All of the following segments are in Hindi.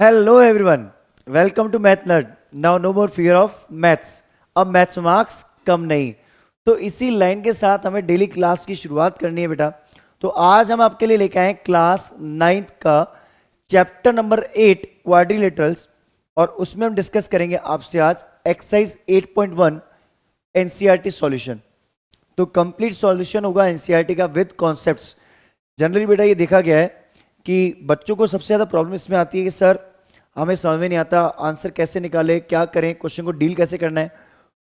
Hello everyone, welcome to Math Nerd. Now no more fear of maths. अब मैथ्स मार्क्स कम नहीं। तो इसी लाइन के साथ हमें डेली क्लास की शुरुआत करनी है बेटा। तो आज हम आपके लिए लेके आए क्लास 9th का चैप्टर नंबर 8 क्वाड्रिलेटरल्स, और उसमें हम डिस्कस करेंगे आपसे आज एक्सरसाइज 8.1 एनसीईआरटी सॉल्यूशन। तो कंप्लीट सॉल्यूशन होगा एनसीईआरटी का विद कॉन्सेप्ट्स। जनरली बेटा ये देखा गया है कि बच्चों को सबसे ज़्यादा प्रॉब्लम इसमें आती है कि सर हमें समझ में नहीं आता, आंसर कैसे निकाले, क्या करें, क्वेश्चन को डील कैसे करना है।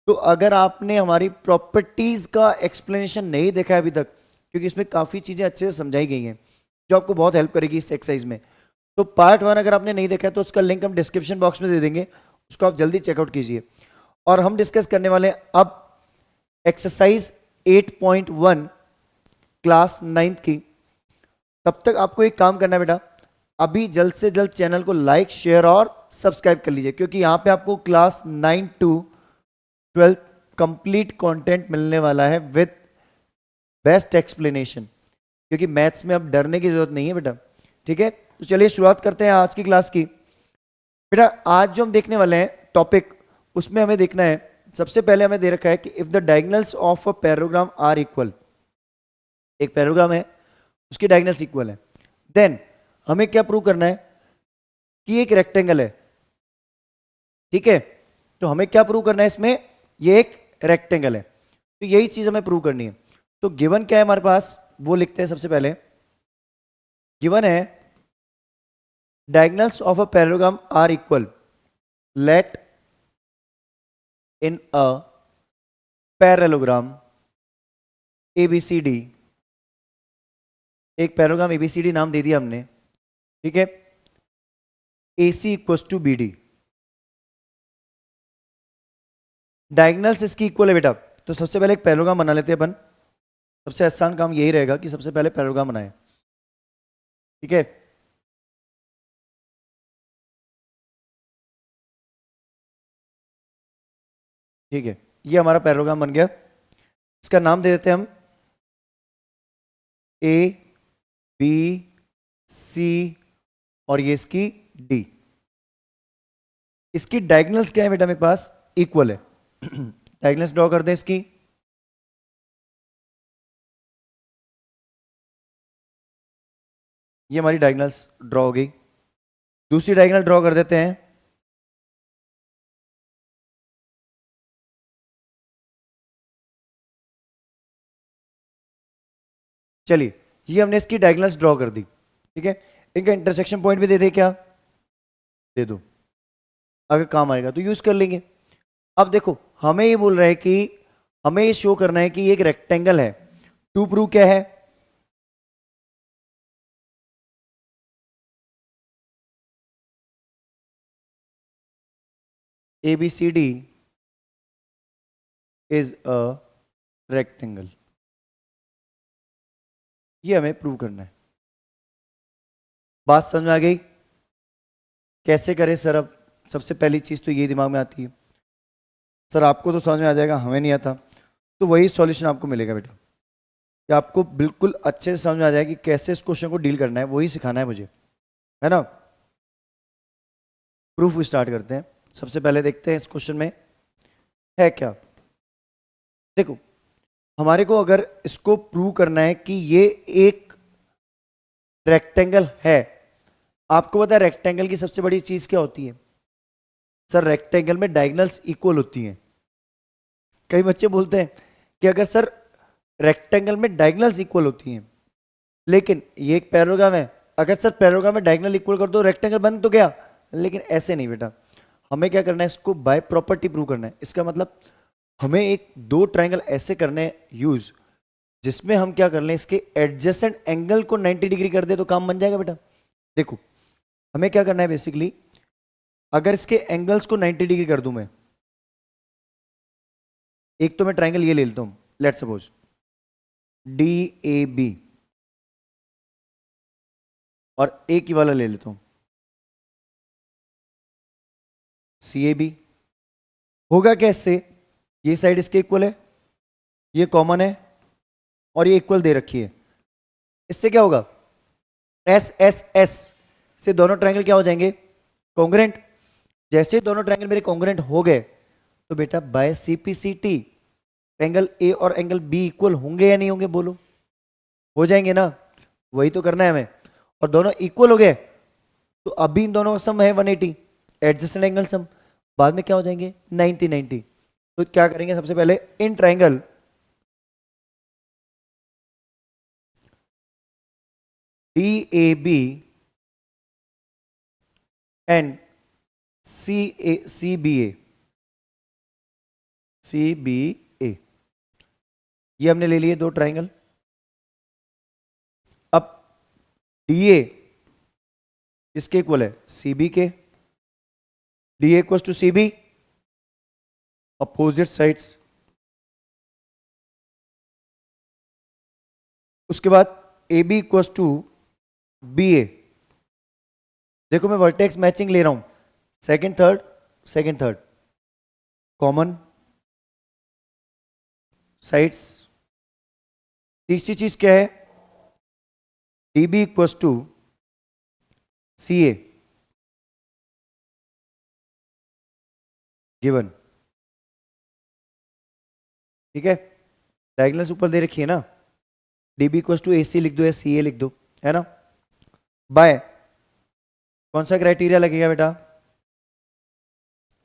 तो अगर आपने हमारी प्रॉपर्टीज़ का एक्सप्लेनेशन नहीं देखा है अभी तक, क्योंकि इसमें काफ़ी चीज़ें अच्छे से समझाई गई हैं जो आपको बहुत हेल्प करेगी इस एक्सरसाइज में। तो पार्ट 1 अगर आपने नहीं देखा है तो उसका लिंक हम डिस्क्रिप्शन बॉक्स में दे देंगे, उसको आप जल्दी चेकआउट कीजिए। और हम डिस्कस करने वाले हैं अब एक्सरसाइज 8.1 क्लास 9th की। तब तक आपको एक काम करना है बेटा, अभी जल्द से जल्द चैनल को लाइक, शेयर और सब्सक्राइब कर लीजिए, क्योंकि यहाँ पे आपको क्लास 9 to 12 कंप्लीट कंटेंट मिलने वाला है विद बेस्ट एक्सप्लेनेशन। क्योंकि मैथ्स में अब डरने की जरूरत नहीं है बेटा, ठीक है। तो चलिए शुरुआत करते हैं आज की क्लास की। बेटा आज जो हम देखने वाले हैं टॉपिक, उसमें हमें देखना है, सबसे पहले हमें दे रखा है कि if the diagonals of a parallelogram are equal. एक पैराग्राम है, उसकी डायगोनल्स इक्वल है, देन हमें क्या प्रूव करना है कि एक रेक्टेंगल है, ठीक है। तो हमें क्या प्रूव करना है इसमें, ये एक रेक्टेंगल है, तो यही चीज हमें प्रूव करनी है। तो गिवन क्या है हमारे पास, वो लिखते हैं सबसे पहले। गिवन है diagonals of a parallelogram are equal, let in a parallelogram ABCD, एक पैराग्राम ABCD नाम दे दिया हमने, ठीक है। AC equals to BD, diagonals इसकी इक्वल है बेटा। तो सबसे पहले एक पैराग्राम बना लेते हैं अपन। सबसे आसान काम यही रहेगा कि सबसे पहले पैराग्राम बनाए, ठीक है। ठीक है, ये हमारा पैराग्राम बन गया। इसका नाम दे देते हैं हम ABC, और ये इसकी D। इसकी डायगोनल्स क्या है बेटा, मेरे पास इक्वल है। डायगोनल्स ड्रॉ कर दें इसकी। ये हमारी डायगोनल्स ड्रॉ हो गई। दूसरी डायगोनल ड्रॉ कर देते हैं। चलिए, ये हमने इसकी डायगोनल्स ड्रॉ कर दी, ठीक है। इनका इंटरसेक्शन पॉइंट भी दे दे, क्या दे दो, अगर काम आएगा तो यूज कर लेंगे। अब देखो हमें ये बोल रहा है कि हमें ये शो करना है कि ये एक रेक्टेंगल है। टू प्रूव क्या है, ABCD इज अ रेक्टेंगल, ये हमें प्रूव करना है। बात समझ में आ गई, कैसे करें सर। अब सबसे पहली चीज तो ये दिमाग में आती है, सर आपको तो समझ में आ जाएगा, हमें नहीं आता। तो वही सॉल्यूशन आपको मिलेगा बेटा, कि आपको बिल्कुल अच्छे से समझ में आ जाएगा कि कैसे इस क्वेश्चन को डील करना है, वही सिखाना है मुझे, है ना। प्रूफ स्टार्ट करते हैं। सबसे पहले देखते हैं इस क्वेश्चन में है क्या। देखो हमारे को अगर इसको प्रूव करना है कि ये एक रेक्टेंगल है, आपको पता है रेक्टेंगल की सबसे बड़ी चीज क्या होती है सर, रेक्टेंगल में डायगोनल्स इक्वल होती हैं। कई बच्चे बोलते हैं कि अगर सर रेक्टेंगल में डायगोनल्स इक्वल होती हैं, लेकिन ये एक पैराग्राम है, अगर सर पैराग्राम में डायगोनल इक्वल कर दो रेक्टेंगल बन तो गया। लेकिन ऐसे नहीं बेटा, हमें क्या करना है, इसको बाय प्रॉपर्टी प्रूव करना है। इसका मतलब हमें एक दो ट्रायंगल ऐसे करने यूज, जिसमें हम क्या कर लें, इसके एडजेसेंट एंगल को 90 डिग्री कर दे तो काम बन जाएगा बेटा। देखो हमें क्या करना है बेसिकली, अगर इसके एंगल्स को 90 डिग्री कर दूं मैं, एक तो मैं ट्रायंगल ये ले लेता हूं, लेट सपोज DAB, और एक ही वाला ले लेता हूं CAB। होगा क्या इससे, ये साइड इसके इक्वल है, ये कॉमन है, और ये इक्वल दे रखी है। इससे क्या होगा, SSS से दोनों ट्रायंगल क्या हो जाएंगे, कॉन्ग्रेंट। जैसे ही दोनों ट्रायंगल मेरे कॉन्ग्रेंट हो गए तो बेटा बाय सीपीसीटी एंगल ए और एंगल बी इक्वल होंगे या नहीं होंगे, बोलो। हो जाएंगे ना, वही तो करना है हमें। और दोनों इक्वल हो गए तो अभी इन दोनों का सम है 180, एडजस्टेंट एंगल सम। बाद में क्या हो जाएंगे 90 90। तो क्या करेंगे, सबसे पहले in triangle D A B and C B A, ये हमने ले लिए दो ट्रायंगल। अब डी ए किसके इक्वल है, सी बी के। D A equal to C B, opposite sides. उसके बाद A B equal to B A. देखो मैं वर्टेक्स मैचिंग ले रहा हूं, सेकंड थर्ड कॉमन साइड्स। तीसरी चीज क्या है, D B equal to C A given. ठीक है, डायगोनल्स ऊपर दे रखी है ना, D B equal to A C लिख दो या सी ए लिख दो, है ना। बाय कौन सा क्राइटेरिया लगेगा बेटा,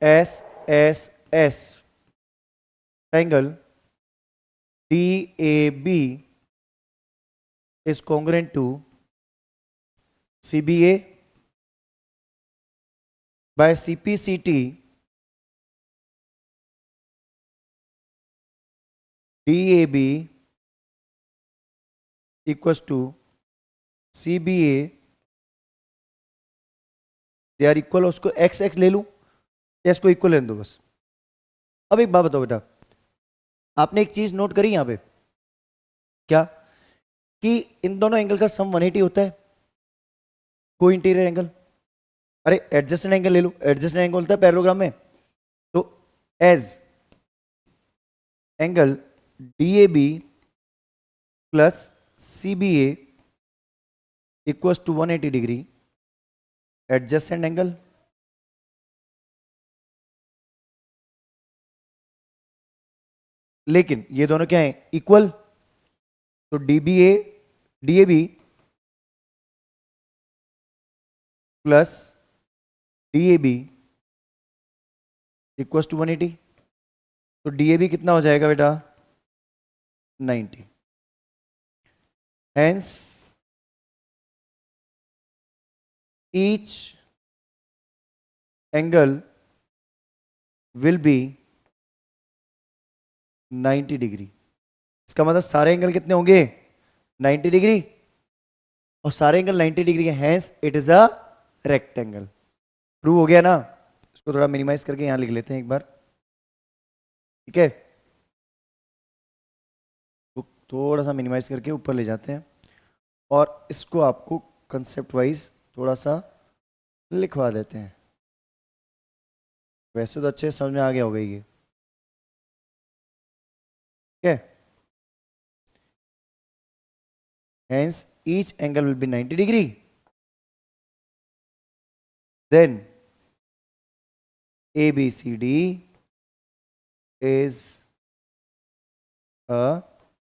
S S S triangle D A B is congruent to C B A by C P C T D A B equals to C B A, they are equal. उसको एक्स एक्स ले लूं या इसको इक्वल लेने दो बस। अब एक बात बताओ बेटा, आपने एक चीज नोट करी यहां पे, क्या कि इन दोनों एंगल का सम 180 होता है, को इंटीरियर एंगल। अरे एडजस्टेंट एंगल ले लो, एडजस्टेंट एंगल होता है पैरेललोग्राम में। तो as angle D A B plus C B A equals to 180 degree adjacent angle. लेकिन ये दोनों क्या है, इक्वल। तो D A B plus D A B equals to 180। तो डी ए बी कितना हो जाएगा बेटा, 90। Hence each angle will be 90 degree. इसका मतलब सारे एंगल कितने होंगे, 90 डिग्री, और सारे एंगल 90 डिग्री के, hence it is a rectangle. Prove हो गया ना। इसको थोड़ा मिनिमाइज करके यहां लिख लेते हैं एक बार, ठीक है। तो थोड़ा सा मिनिमाइज करके ऊपर ले जाते हैं और इसको आपको कंसेप्ट वाइज थोड़ा सा लिखवा देते हैं। वैसे तो अच्छे समझ में आ गया होगा ये, ठीक है। hence each angle will be 90 degree, then ABCD is a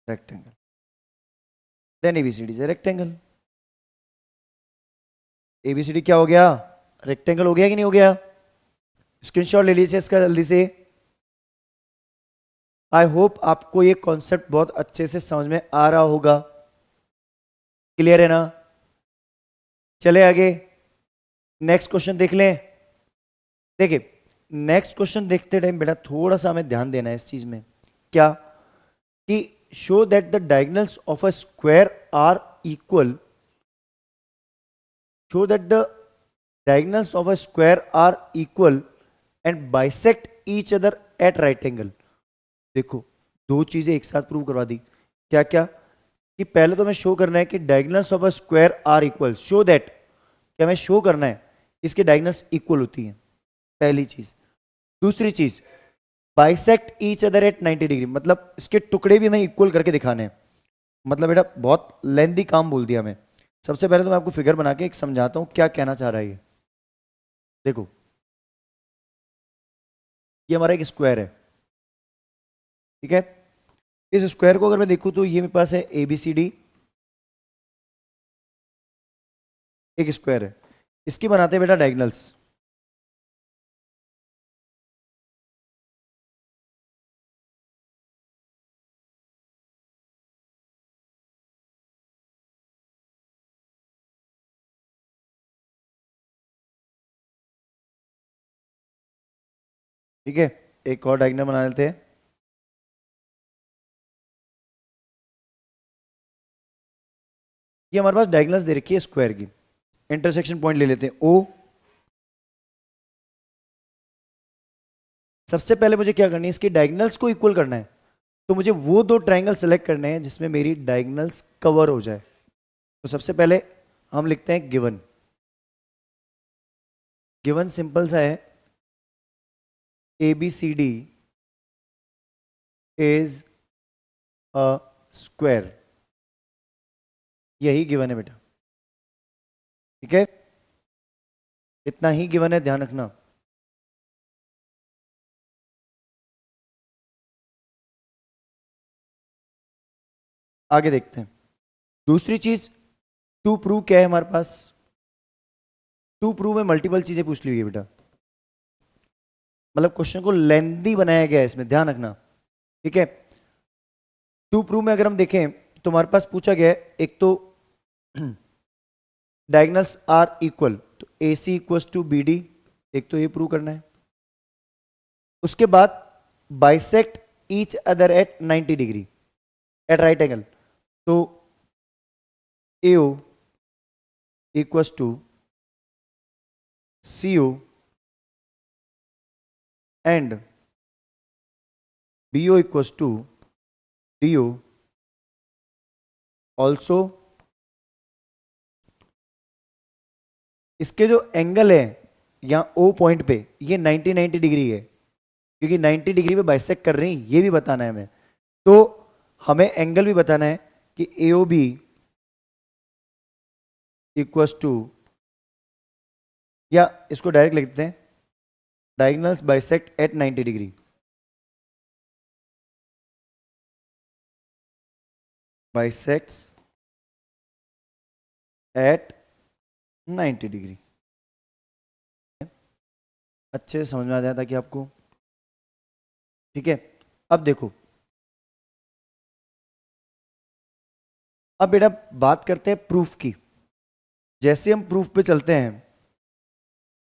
rectangle, then ABCD is a rectangle। ABCD क्या हो गया, रेक्टेंगल हो गया कि नहीं हो गया। स्क्रीनशॉट ले लीजिए इसका जल्दी से। आई होप आपको ये कॉन्सेप्ट बहुत अच्छे से समझ में आ रहा होगा, क्लियर है ना। चले आगे, नेक्स्ट क्वेश्चन देख लें। देखिए नेक्स्ट क्वेश्चन देखते टाइम बेटा थोड़ा सा हमें ध्यान देना है इस चीज में, क्या कि show that the diagonals of a square are equal, show that the diagonals of a square are equal and bisect each other at right angle. देखो दो चीजें एक साथ प्रूव करवा दी, क्या क्या, कि पहले तो हमें शो करना है कि diagonals of a square are equal, show that, क्या हमें शो करना है इसके डायगोनल्स इक्वल होती हैं, पहली चीज। दूसरी चीज bisect each other at 90 degree, मतलब इसके टुकड़े भी हमें इक्वल करके दिखाने हैं। मतलब बेटा बहुत लेंदी काम बोल दिया हमें। सबसे पहले तो मैं आपको फिगर बना के एक समझाता हूं क्या कहना चाह रहा है ये। देखो ये हमारा एक स्क्वायर है, ठीक है। इस स्क्वायर को अगर मैं देखूं तो ये मेरे पास है ए बी सी डी, एक स्क्वायर है। इसकी बनाते हैं बेटा डायगोनल्स। ठीक है, एक और डायगोनल बना लेते हैं। ये हमारे पास डायगोनल्स दे रखी है स्क्वायर की। इंटरसेक्शन पॉइंट ले लेते हैं ओ। सबसे पहले मुझे क्या करनी है, इसकी डायगोनल्स को इक्वल करना है। तो मुझे वो दो ट्रायंगल सेलेक्ट करने हैं जिसमें मेरी डायगोनल्स कवर हो जाए। तो सबसे पहले हम लिखते हैं गिवन। गिवन सिंपल सा है, A B C D is a square. यही गिवन है बेटा, ठीक है। इतना ही गिवन है, ध्यान रखना। आगे देखते हैं दूसरी चीज, टू प्रूव क्या है हमारे पास। टू प्रूव में मल्टीपल चीजें पूछ ली हुई है बेटा, मतलब क्वेश्चन को लेंथी बनाया गया है इसमें, ध्यान रखना, ठीक है। टू प्रूव में अगर हम देखें तो हमारे पास पूछा गया है, एक तो डायगोनल्स आर इक्वल, तो A C equal to B D, एक तो ये प्रूव करना है। उसके बाद bisect each other at 90 degree at right angle, तो AO equal to CO and BO equal to DO also. इसके जो एंगल है यहाँ O पॉइंट पे, ये 90 डिग्री है, क्योंकि 90 डिग्री पे बाइसेक्ट कर रही है, ये भी बताना है हमें। तो हमें एंगल भी बताना है कि AOB इक्वल टू, या इसको डायरेक्ट लिखते हैं, diagonals bisect at 90 degree. Bisects at 90 degree. अच्छे से समझ में आ जाता कि आपको, ठीक है। अब देखो, अब बेटा बात करते हैं प्रूफ की। जैसे हम प्रूफ पे चलते हैं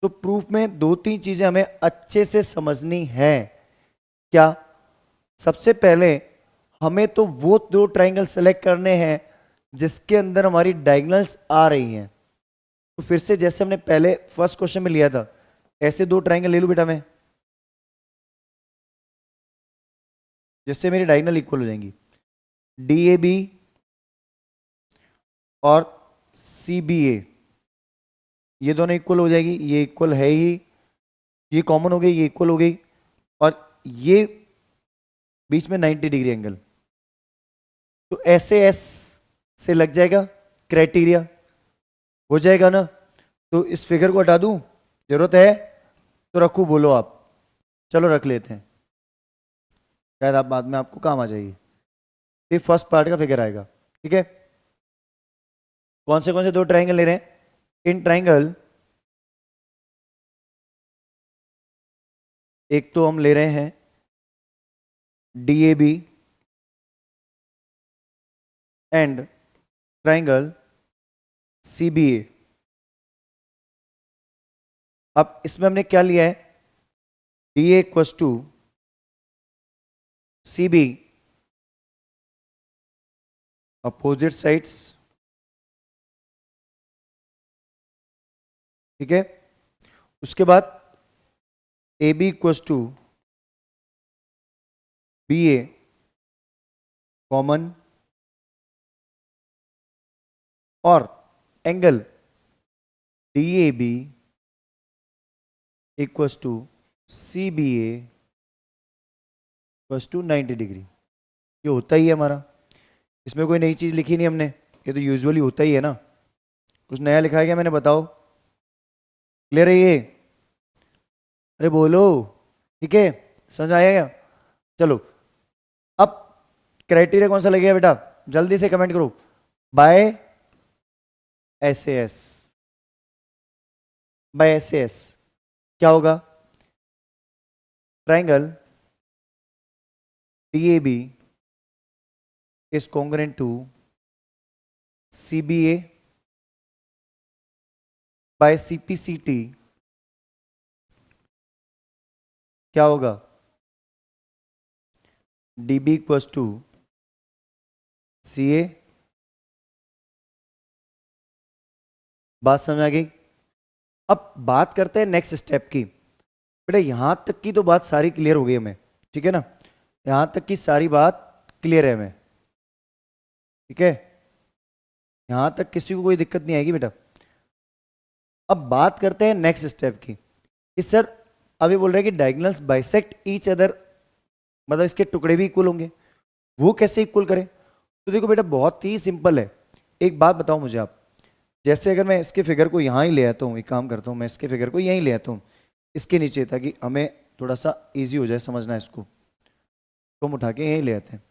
तो प्रूफ में दो तीन चीजें हमें अच्छे से समझनी है। क्या? सबसे पहले हमें तो वो दो ट्रायंगल सेलेक्ट करने हैं जिसके अंदर हमारी डायगोनल्स आ रही हैं। तो फिर से जैसे हमने पहले फर्स्ट क्वेश्चन में लिया था, ऐसे दो ट्रायंगल ले लूं बेटा मैं, जिससे मेरी डायगोनल इक्वल हो जाएंगी। DAB और CBA, ये दोनों इक्वल हो जाएगी, ये इक्वल है ही, ये कॉमन हो गई, ये इक्वल हो गई, और ये बीच में 90 डिग्री एंगल। तो ऐसे एस से लग जाएगा क्राइटेरिया, हो जाएगा ना। तो इस फिगर को हटा दूं, जरूरत है तो रखूं, बोलो आप। चलो रख लेते हैं, शायद आप बाद में आपको काम आ जाएगी। ये फर्स्ट पार्ट का फिगर आएगा, ठीक है। कौन से दो ट्रायंगल ले रहे हैं? इन ट्रायंगल, एक तो हम ले रहे हैं DAB एंड ट्रायंगल CBA। अब इसमें हमने क्या लिया है, DA equal to CB opposite sides, ठीक है। उसके बाद AB equal to BA common, और angle DAB equal to CBA equal to 90 degree. ये होता ही है हमारा, इसमें कोई नई चीज लिखी नहीं हमने, ये तो यूजुअली होता ही है ना। कुछ नया लिखा है क्या मैंने, बताओ। क्लियर है ये? अरे बोलो। ठीक है, समझ आया क्या? चलो, अब क्राइटेरिया कौन सा लगेगा बेटा, जल्दी से कमेंट करो। बाय एस, बाय एस क्या होगा? Triangle DAB is congruent to CBA by CPCT क्या होगा? DB equals to CA। बात समझ आ गई? अब बात करते हैं नेक्स्ट स्टेप की। बेटा यहां तक की तो बात सारी क्लियर हो गई हमें, ठीक है ना? यहां तक की सारी बात क्लियर है हमें, ठीक है? यहां तक किसी को कोई दिक्कत नहीं आएगी बेटा। अब बात करते हैं नेक्स्ट स्टेप की कि सर अभी बोल रहे हैं कि डायगोनल्स बाइसेक्ट ईच अदर, मतलब इसके टुकड़े भी इक्वल होंगे, वो कैसे इक्वल करें? तो देखो बेटा बहुत ही सिंपल है। एक बात बताओ मुझे आप, जैसे अगर मैं इसके फिगर को यहाँ ही ले आता हूँ, एक काम करता हूँ, मैं इसके फिगर को यहीं ले आता हूँ इसके नीचे, ताकि हमें थोड़ा सा इजी हो जाए समझना इसको, तो हम उठा के यहीं ले आते हैं,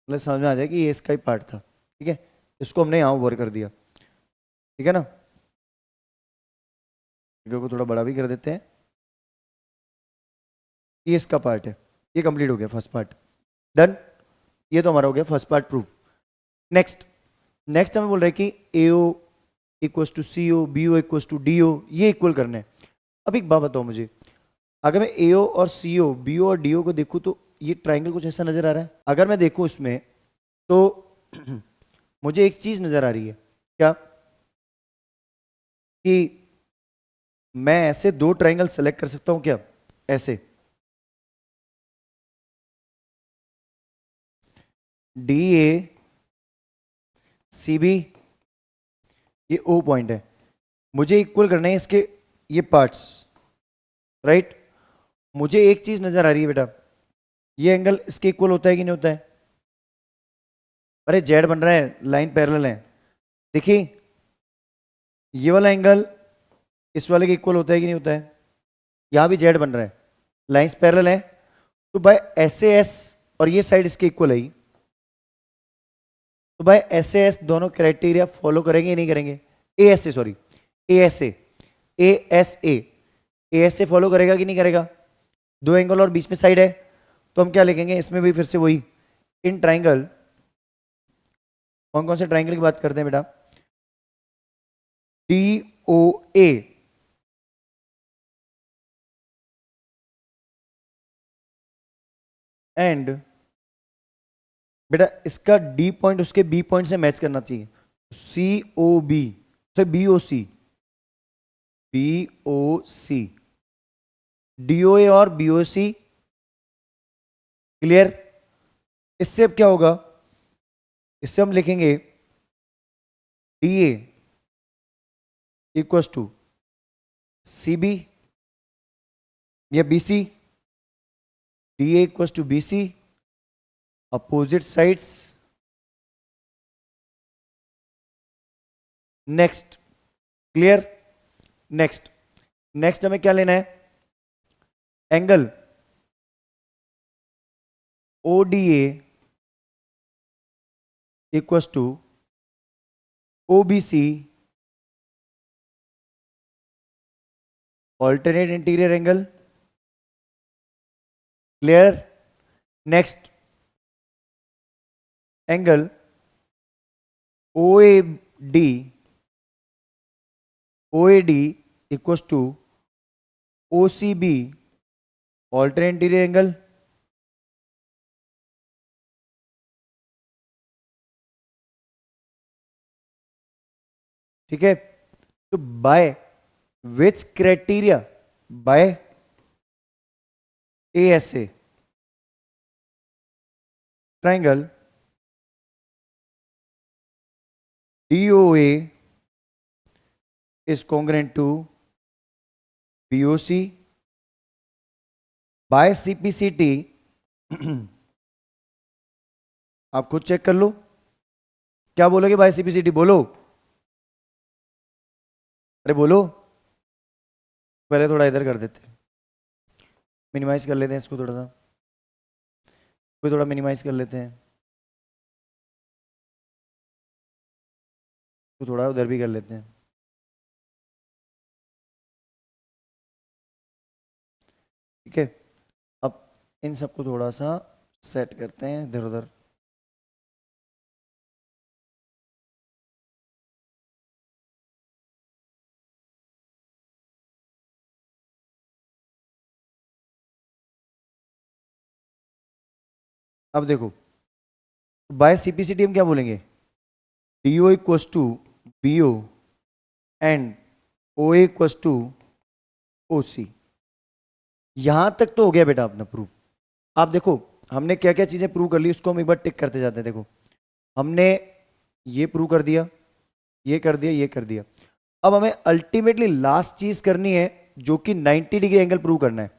मतलब समझ में आ जाए कि ये इसका ही पार्ट था। ठीक है, इसको हमने यहाँ ओवर कर दिया, ठीक है ना? फिगर को थोड़ा बड़ा भी कर देते हैं। ये इसका पार्ट है, ये कंप्लीट हो गया फर्स्ट पार्ट, डन। ये तो हमारा हो गया first part proof. Next next हमें बोल रहे हैं कि AO equals to CO, BO equals to DO, ये इक्वल करना है। अब एक बात बताओ मुझे, अगर मैं AO और CO, BO और DO को देखूं तो ये ट्राइंगल कुछ ऐसा नजर आ रहा है। अगर मैं देखूं इसमें तो मुझे एक चीज नजर आ रही है, क्या? कि मैं ऐसे दो ट्राइंगल सेलेक्ट कर सकता हूं क्या? ऐसे DA CB, ये O पॉइंट है, मुझे इक्वल करना है इसके ये पार्ट्स, राइट? मुझे एक चीज नजर आ रही है बेटा, ये एंगल इसके इक्वल होता है कि नहीं होता है? अरे जेड बन रहा है, लाइन पैरेलल है, देखिए ये वाला एंगल इस वाले के इक्वल होता है कि नहीं होता है? यहां भी जेड बन रहा है, लाइंस पैरेलल है, तो बाय SAS, और ये साइड इसके इक्वल है, तो भाई SAS दोनों क्राइटेरिया फॉलो करेंगे या नहीं करेंगे? ASA sorry, ASA ASA ASA follow करेगा कि नहीं करेगा? दो एंगल और बीच में साइड है, तो हम क्या लिखेंगे इसमें भी फिर से वही, इन ट्राइंगल, कौन कौन से ट्राइंगल की बात करते हैं बेटा? DOA एंड बेटा इसका D पॉइंट उसके B पॉइंट से मैच करना चाहिए, COB तो BOC, BOC DOA और BOC, क्लियर? इससे अब क्या होगा, इससे हम लिखेंगे DA इक्वल्स टू CB या BC, DA equals to BC, opposite sides. Next, clear? Next next हमें क्या लेना है? Angle ODA equals to OBC, alternate interior angle, clear? Next angle OAD equals to OCB, alternate interior angle, ठीक है? तो by which criteria? By ASA triangle DOA is congruent to BOC by CPCT। आप खुद चेक कर लो, क्या बोलोगे बाय CPCT? बोलो, अरे बोलो। पहले थोड़ा इधर कर देते हैं, मिनिमाइज कर लेते हैं इसको थोड़ा सा, कोई थोड़ा मिनिमाइज कर लेते हैं, तो थोड़ा उधर भी कर लेते हैं। ठीक है, अब इन सबको थोड़ा सा सेट करते हैं इधर उधर। अब देखो, बाय सीपीसीटी हम क्या बोलेंगे, DO equals to BO and O equals to OC. यहां तक तो हो गया बेटा अपना प्रूफ। आप देखो हमने क्या क्या चीजें प्रूव कर ली, उसको हम एक बार टिक करते जाते हैं। देखो हमने ये प्रूव कर दिया, ये कर दिया, ये कर दिया। अब हमें अल्टीमेटली लास्ट चीज करनी है जो कि 90 डिग्री एंगल प्रूव करना है।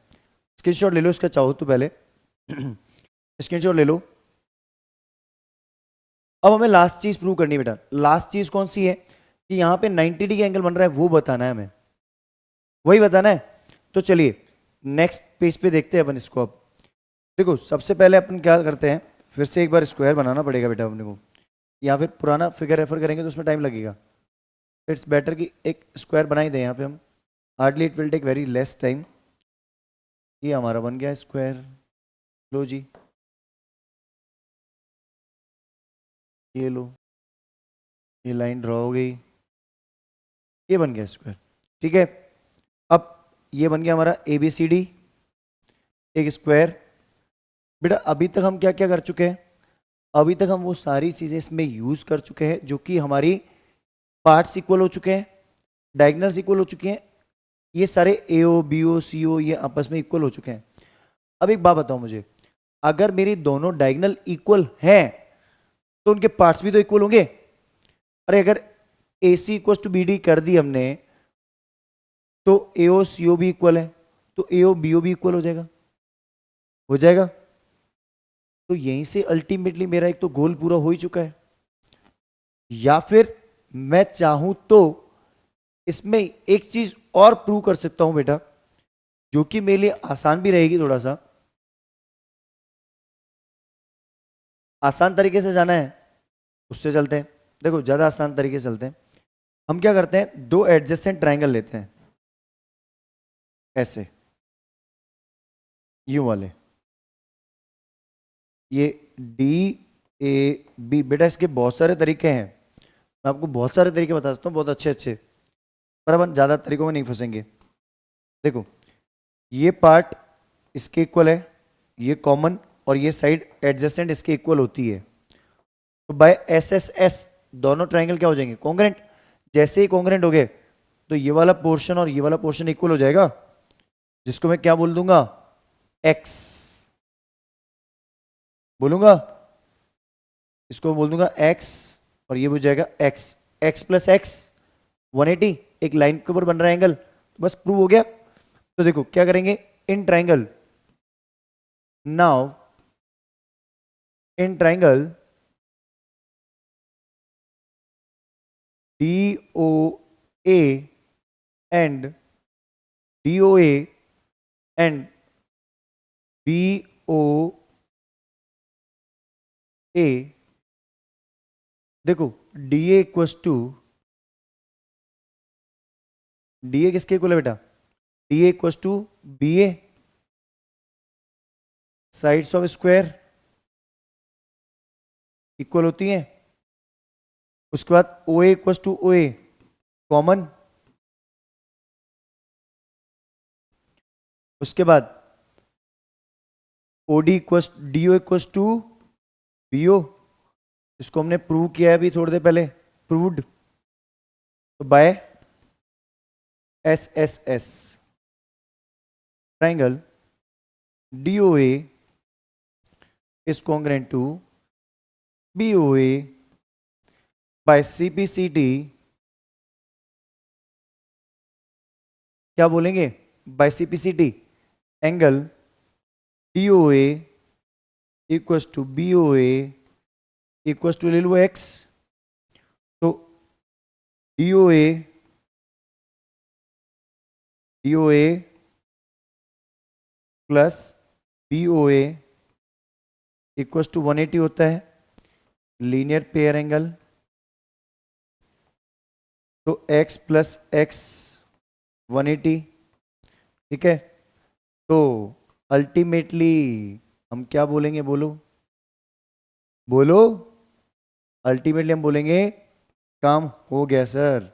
स्क्रीनशॉट ले लो इसका चाहो तो पहले स्क्रीनशॉट ले लो। अब हमें लास्ट चीज प्रूव करनी है बेटा। लास्ट चीज कौन सी है कि यहां पे 90 डिग्री एंगल बन रहा है, वो बताना है हमें, वही बताना है। तो चलिए नेक्स्ट पेज पे देखते हैं अपन इसको। अब देखो सबसे पहले अपन क्या करते हैं, फिर से एक बार स्क्वायर बनाना पड़ेगा बेटा अपने को, या फिर पुराना फिगर रेफर करेंगे तो उसमें टाइम लगेगा। इट्स बेटर कि एक स्क्वायर बना ही दें यहाँ पे हम, hardly it will take very less time. ये हमारा बन गया स्क्वायर, लो जी, ये लो, ये लाइन ड्रॉ हो गई, ये बन गया स्क्वायर। ठीक है, अब ये बन गया हमारा ए बी सी डी, एक स्क्वायर। बेटा अभी तक हम क्या क्या कर चुके हैं, अभी तक हम वो सारी चीजें इसमें यूज कर चुके हैं जो कि हमारी पार्ट्स इक्वल हो चुके हैं, डायगनल्स इक्वल हो चुके हैं, ये सारे ए ओ बी ओ सी ओ ये आपस में इक्वल हो चुके हैं। अब एक बात बताओ मुझे, अगर मेरी दोनों डायगनल इक्वल हैं तो उनके पार्ट्स भी तो इक्वल होंगे। अरे अगर ए C equal to B D कर दी हमने तो ए ओ सी ओ भी इक्वल है, तो ए ओ बी ओ भी इक्वल हो जाएगा, हो जाएगा। तो यहीं से अल्टीमेटली मेरा एक तो गोल पूरा हो ही चुका है। या फिर मैं चाहूं तो इसमें एक चीज और प्रूव कर सकता हूं बेटा, जो कि मेरे लिए आसान भी रहेगी। थोड़ा सा आसान तरीके से जाना है, उससे चलते हैं। देखो ज्यादा आसान तरीके से चलते हैं। हम क्या करते हैं, दो एडजेसेंट ट्रायंगल लेते हैं ऐसे, यू वाले, ये डी ए बी। बेटा इसके बहुत सारे तरीके हैं, मैं आपको बहुत सारे तरीके बता सकता हूँ, बहुत अच्छे अच्छे, पर अपन ज्यादा तरीकों में नहीं फंसेंगे। देखो ये पार्ट इसके इक्वल है, ये कॉमन, और ये साइड एडजेसेंट इसके इक्वल होती है। तो बाय एस एस एस दोनों ट्रायंगल क्या हो जाएंगे, कॉन्ग्रेंट। जैसे ही कॉन्ग्रेंट हो गए तो ये वाला पोर्शन और ये वाला पोर्शन इक्वल हो जाएगा, जिसको मैं क्या बोल दूंगा, एक्स बोलूंगा, इसको बोल दूंगा एक्स, और ये हो जाएगा एक्स। एक्स प्लस एक्स 180, एक लाइन के ऊपर बन रहा है एंगल, तो बस प्रूव हो गया। तो देखो क्या करेंगे, in triangle, now in triangle D O A and D O A and B O A, देखो D A equals to, D A किसके इक्वल है बेटा, D A equals to B A, sides of square equal होती हैं। उसके बाद O A equals to O A common, उसके बाद O D equals D O equals to B O, इसको हमने प्रूव किया है अभी थोड़ी देर पहले, प्रूव्ड। तो by S S S triangle D O A is congruent to B O A by C P C T, क्या बोलेंगे, by C P C T angle D O A equals to B O A equals to ले लो एक्स। तो D O A plus B O A equal to 180 होता है लीनियर पेयर एंगल। तो x प्लस एक्स 180, ठीक है। तो अल्टीमेटली हम क्या बोलेंगे, बोलो बोलो। अल्टीमेटली हम बोलेंगे काम हो गया सर,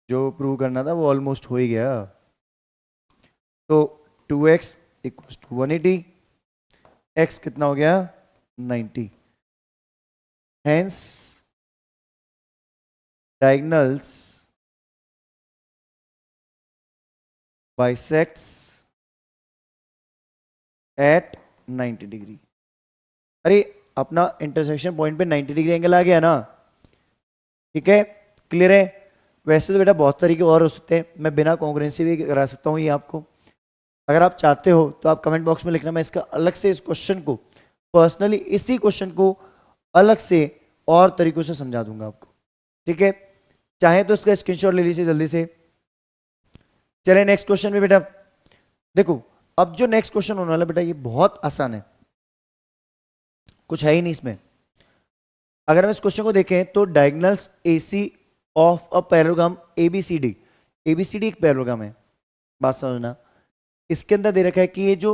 जो प्रूव करना था वो ऑलमोस्ट हो ही गया। तो 2x इक्वल टू 180, x कितना हो गया 90। Hence diagonals bisects at 90 degree. अरे अपना इंटरसेक्शन पॉइंट पे 90 डिग्री एंगल आ गया ना, ठीक है, क्लियर है। वैसे तो बेटा बहुत तरीके और हो सकते हैं, मैं बिना कॉन्ग्रुएंसी भी करा सकता हूँ ये आपको। अगर आप चाहते हो तो आप कमेंट बॉक्स में लिखना, मैं इसका अलग से इस क्वेश्चन को पर्सनली, इसी क्वेश्चन को अलग से और तरीकों से समझा दूंगा आपको, ठीक है। चाहे तो इसका स्क्रीनशॉट ले लीजिए जल्दी से। चले नेक्स्ट क्वेश्चन में बेटा, देखो अब जो नेक्स्ट क्वेश्चन होने वाला बेटा ये बहुत आसान है, कुछ है ही नहीं इसमें। अगर हम इस क्वेश्चन को देखें तो diagonals AC of a parallelogram ABCD, ABCD एक पैरेललोग्राम है, बात समझना। इसके अंदर दे रखा है कि ये जो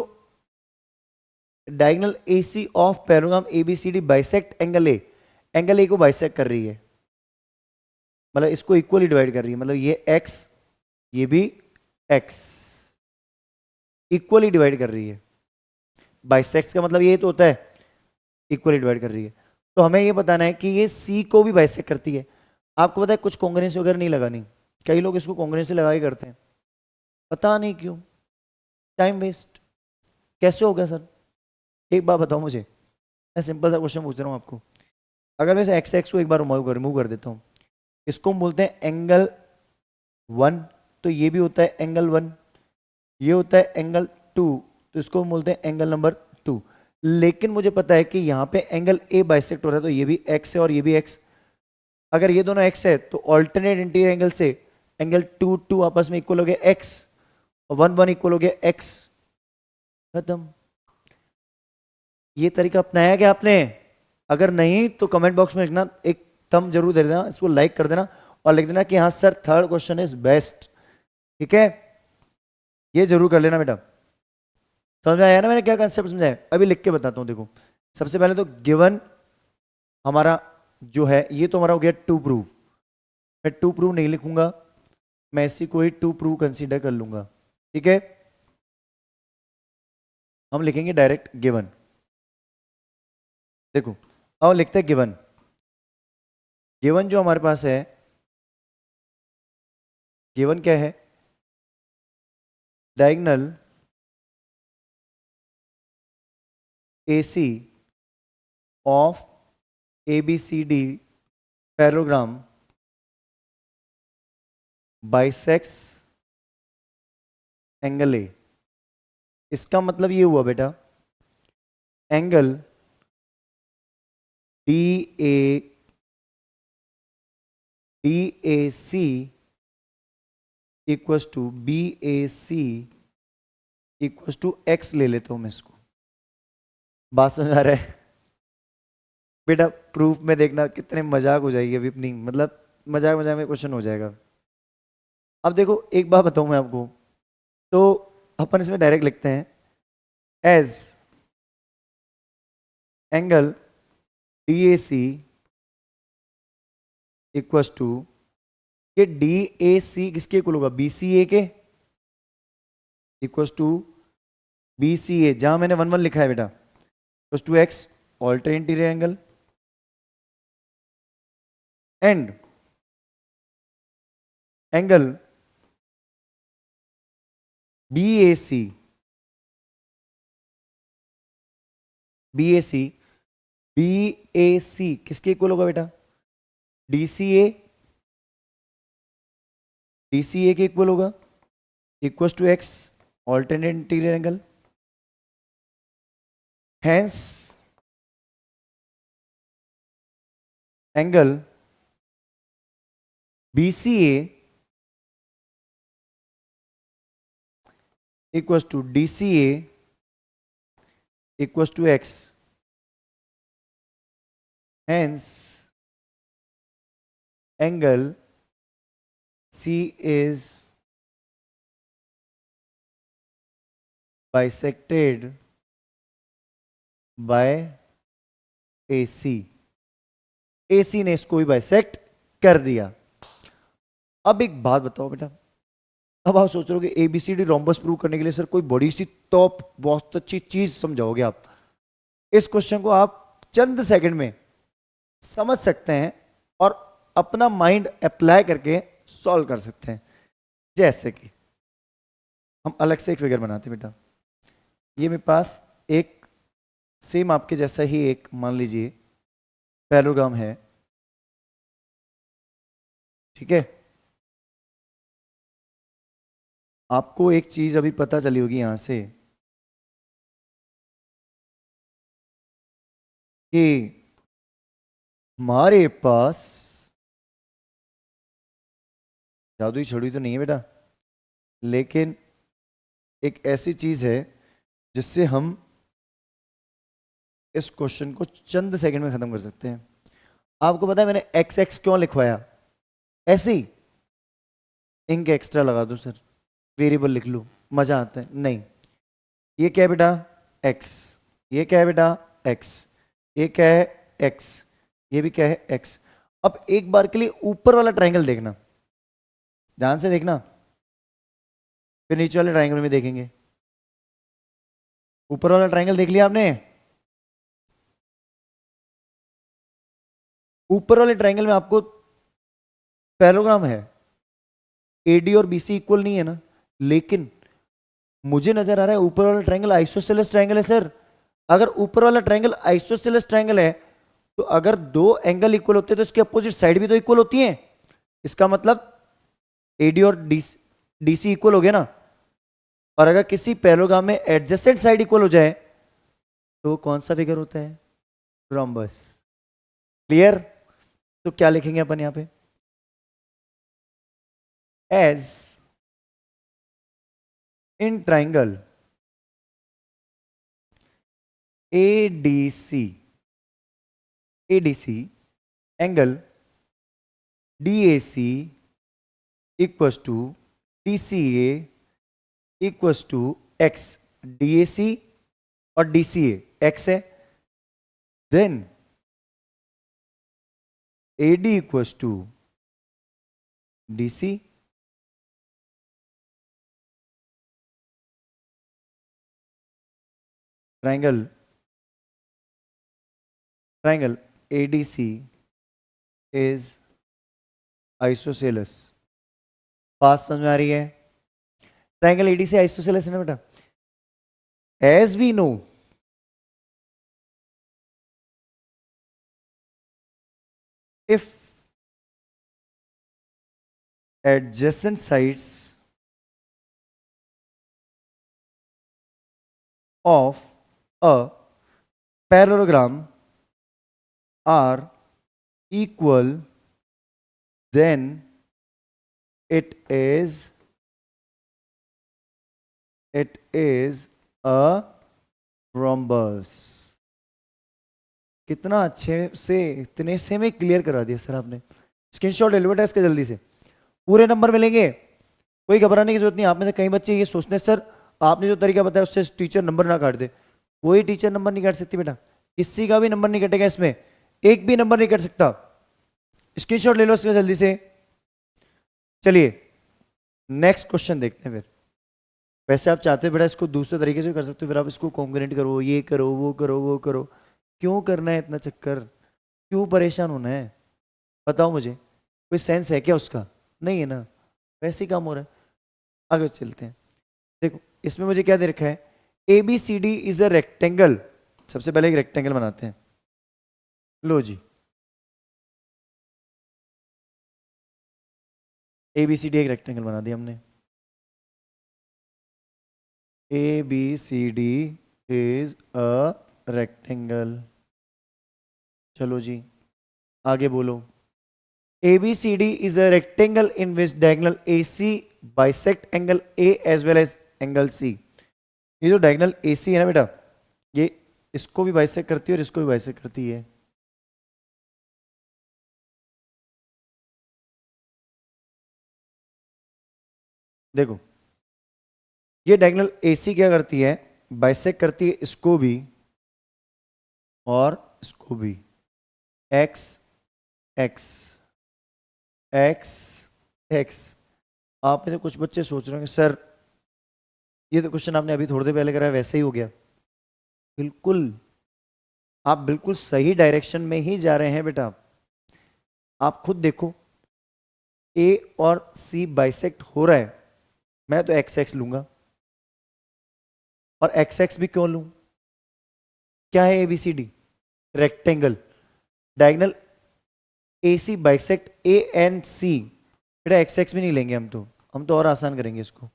diagonal AC of parallelogram ABCD bisect angle A को बाइसेक्ट कर रही है, मतलब इसको इक्वली डिवाइड कर रही है, मतलब ये x ये भी x इक्वली डिवाइड कर रही है। बाइसेक्ट का मतलब ये तो होता है इक्वली डिवाइड कर रही है। तो हमें ये बताना है कि ये C को भी बाइसेक्ट करती है। आपको पता है कुछ कॉन्ग्रुएंसी वगैरह नहीं लगानी, कई लोग इसको कॉन्ग्रुएंसी लगा ही करते हैं, पता नहीं क्यों, टाइम वेस्ट। कैसे हो गया सर, एक बात बताओ मुझे, मैं सिंपल सा क्वेश्चन पूछ रहा हूँ आपको। अगर मैं एक्स एक्स को एक बार रिमूव कर देता हूँ, इसको हम बोलते हैं एंगल 1, तो ये भी होता है एंगल 1, ये होता है एंगल 2, तो इसको हम बोलते हैं एंगल नंबर 2। लेकिन मुझे पता है कि यहाँ पे एंगल ए बाइसेक्ट हो रहा है, तो ये भी एक्स है और ये भी एक्स। अगर ये दोनों एक्स है तो ऑल्टरनेट इंटीरियर एंगल से एंगल 2 2 आपस में इक्वल हो गया एक्स, और 1 1 इक्वल हो गया एक्स, खत्म। ये तरीका अपनाया क्या आपने? अगर नहीं तो कमेंट बॉक्स में लिखना, एक थंब जरूर दे देना, इसको लाइक कर देना और लिख देना कि हाँ sir third question is best, ठीक है। ये जरूर कर लेना बेटा। समझ में आया ना मैंने क्या कंसेप्ट समझाया? अभी लिख के बताता हूँ। देखो सबसे पहले तो गिवन हमारा जो है ये तो हमारा हो गया टू प्रूव। मैं टू प्रूव नहीं लिखूंगा, मैं इसी को ही टू प्रूव कंसीडर कर लूंगा, ठीक है। हम लिखेंगे डायरेक्ट गिवन। देखो अब लिखते हैं गिवन। गिवन जो हमारे पास है, गिवन क्या है? Diagonal AC of ABCD parallelogram bisects angle A. इसका मतलब ये हुआ बेटा angle DAC equals to BAC equals to x ले लेता हूं मैं इसको। बात समझ आ रहा है बेटा? प्रूफ में देखना कितने मजाक हो जाएगी अभी अपनी, मतलब मजाक मजाक में क्वेश्चन हो जाएगा। अब देखो एक बात बताऊं मैं आपको, तो अपन इसमें डायरेक्ट लिखते हैं as angle DAC equals to, ये DAC किसके इक्वल होगा? BCA के इक्वल्स टू BCA, जहां मैंने 1 1 लिखा है बेटा, equals to x alternate interior angle and angle BAC, BAC BAC किसके इक्वल होगा बेटा? DCA, DCA के इक्वल होगा, equals to x alternate interior angle. Hence angle BCA equals to DCA equals to X. Hence, angle C is bisected by AC. AC ने इसको भी बाइसेक्ट कर दिया. अब एक बात बताओ बेटा, अब आप सोच रहे हो कि एबीसीडी रोम्बस प्रूव करने के लिए सर कोई बड़ी सी टॉप बहुत अच्छी चीज समझाओगे आप. इस क्वेश्चन को आप चंद सेकंड में समझ सकते हैं और अपना माइंड अप्लाई करके सॉल्व कर सकते हैं. जैसे कि हम अलग से एक फिगर बनाते हैं बेटा. ये मेरे पास एक सेम आपके जैसा ही एक मान लीजिए पैरेललोग्राम है, ठीक है. आपको एक चीज अभी पता चली होगी यहां से कि हमारे पास जादुई छड़ी तो नहीं है बेटा, लेकिन एक ऐसी चीज है जिससे हम इस क्वेश्चन को चंद सेकंड में खत्म कर सकते हैं. आपको पता है मैंने एक्स एक्स क्यों लिखवाया? ऐसे ही इंक एक्स्ट्रा लगा दो सर, वेरिएबल लिख लो, मजा आता है. नहीं, ये क्या है बेटा? एक्स. ये क्या है बेटा? एक्स. ये क्या है? एक्स. ये भी क्या है? एक्स. अब एक बार के लिए ऊपर वाला ट्रायंगल देखना, ध्यान से देखना, फिर नीचे वाले ट्रायंगल में देखेंगे. ऊपर वाला ट्रायंगल देख लिया आपने? ऊपर वाले ट्रायंगल में आपको पैरेललोग्राम है, एडी और बीसी इक्वल नहीं है ना, लेकिन मुझे नजर आ रहा है ऊपर वाला ट्रायंगल आइसोसेलेस ट्रायंगल है सर. अगर ऊपर वाला ट्रायंगल आइसोसेलेस ट्रायंगल है तो अगर दो एंगल इक्वल होते हैं तो इसके अपोजिट साइड भी तो इक्वल होती है. इसका मतलब एडी और डीसी इक्वल हो गया ना. और अगर किसी पैरेललोग्राम में एडजेसेंट साइड इक्वल हो जाए तो कौन सा फिगर होता है? रोम्बस. क्लियर? तो क्या लिखेंगे अपन यहां पे? As in triangle ADC angle DAC equals to DCA equals to x. DAC और डीसीए एक्स है, then AD equals to DC. Triangle ADC is isosceles. बात समझ में आ रही है? ट्रायंगल ADC आइसोसेलेस है ना बेटा. As we know if adjacent sides of a parallelogram are equal, then it is a rhombus. कितना अच्छे से, इतने से में क्लियर करा दिया सर आपने. स्क्रीनशॉट ले लो बेटा इसके जल्दी से, पूरे नंबर मिलेंगे, कोई घबराने की जरूरत नहीं. आप में से कई बच्चे ये सोचते हैं सर आपने जो तरीका बताया उससे टीचर नंबर ना काट दे. कोई टीचर नंबर नहीं काट सकती बेटा, किसी का भी नंबर नहीं कटेगा इसमें, एक भी नंबर नहीं कट सकता. स्क्रीनशॉट ले लो इसका जल्दी से. चलिए नेक्स्ट क्वेश्चन देखते हैं. फिर वैसे आप चाहते हो बेटा इसको दूसरे तरीके से कर सकते हो, फिर आप इसको कॉन्ग्रुएंट करो, ये करो, वो करो, वो करो. क्यों करना है इतना चक्कर? क्यों परेशान होना है? बताओ मुझे, कोई सेंस है क्या उसका? नहीं है ना, वैसे ही काम हो रहा है. आगे चलते हैं. देखो इसमें मुझे क्या दे रखा है? ABCD is a rectangle. सबसे पहले एक रेक्टेंगल बनाते हैं. लो जी, ABCD एक रेक्टेंगल बना दिया हमने. ABCD is a rectangle. चलो जी आगे बोलो. ABCD is a rectangle in which diagonal AC bisect angle A as well as angle C. ये जो डायगोनल AC है ना बेटा, ये इसको भी बाइसेक्ट करती है और इसको भी बाइसेक्ट करती है। देखो ये डायगोनल AC क्या करती है, बाइसेक्ट करती है इसको भी और इसको भी। X x x x. आप में से कुछ बच्चे सोच रहे होंगे सर ये तो क्वेश्चन आपने अभी थोड़ी देर पहले कराया वैसे ही हो गया। बिल्कुल, आप बिल्कुल सही डायरेक्शन में ही जा रहे हैं बेटा। आप खुद देखो A और C बाइसेक्ट हो रहा है, मैं तो एक्स एक्स लूंगा। और एक्स एक्स भी क्यों लूं, क्या है ABCD, rectangle. Diagonal AC bisect ANC। बेटा एक्स एक्स भी नहीं लेंगे हम तो और आसान करेंगे इसको।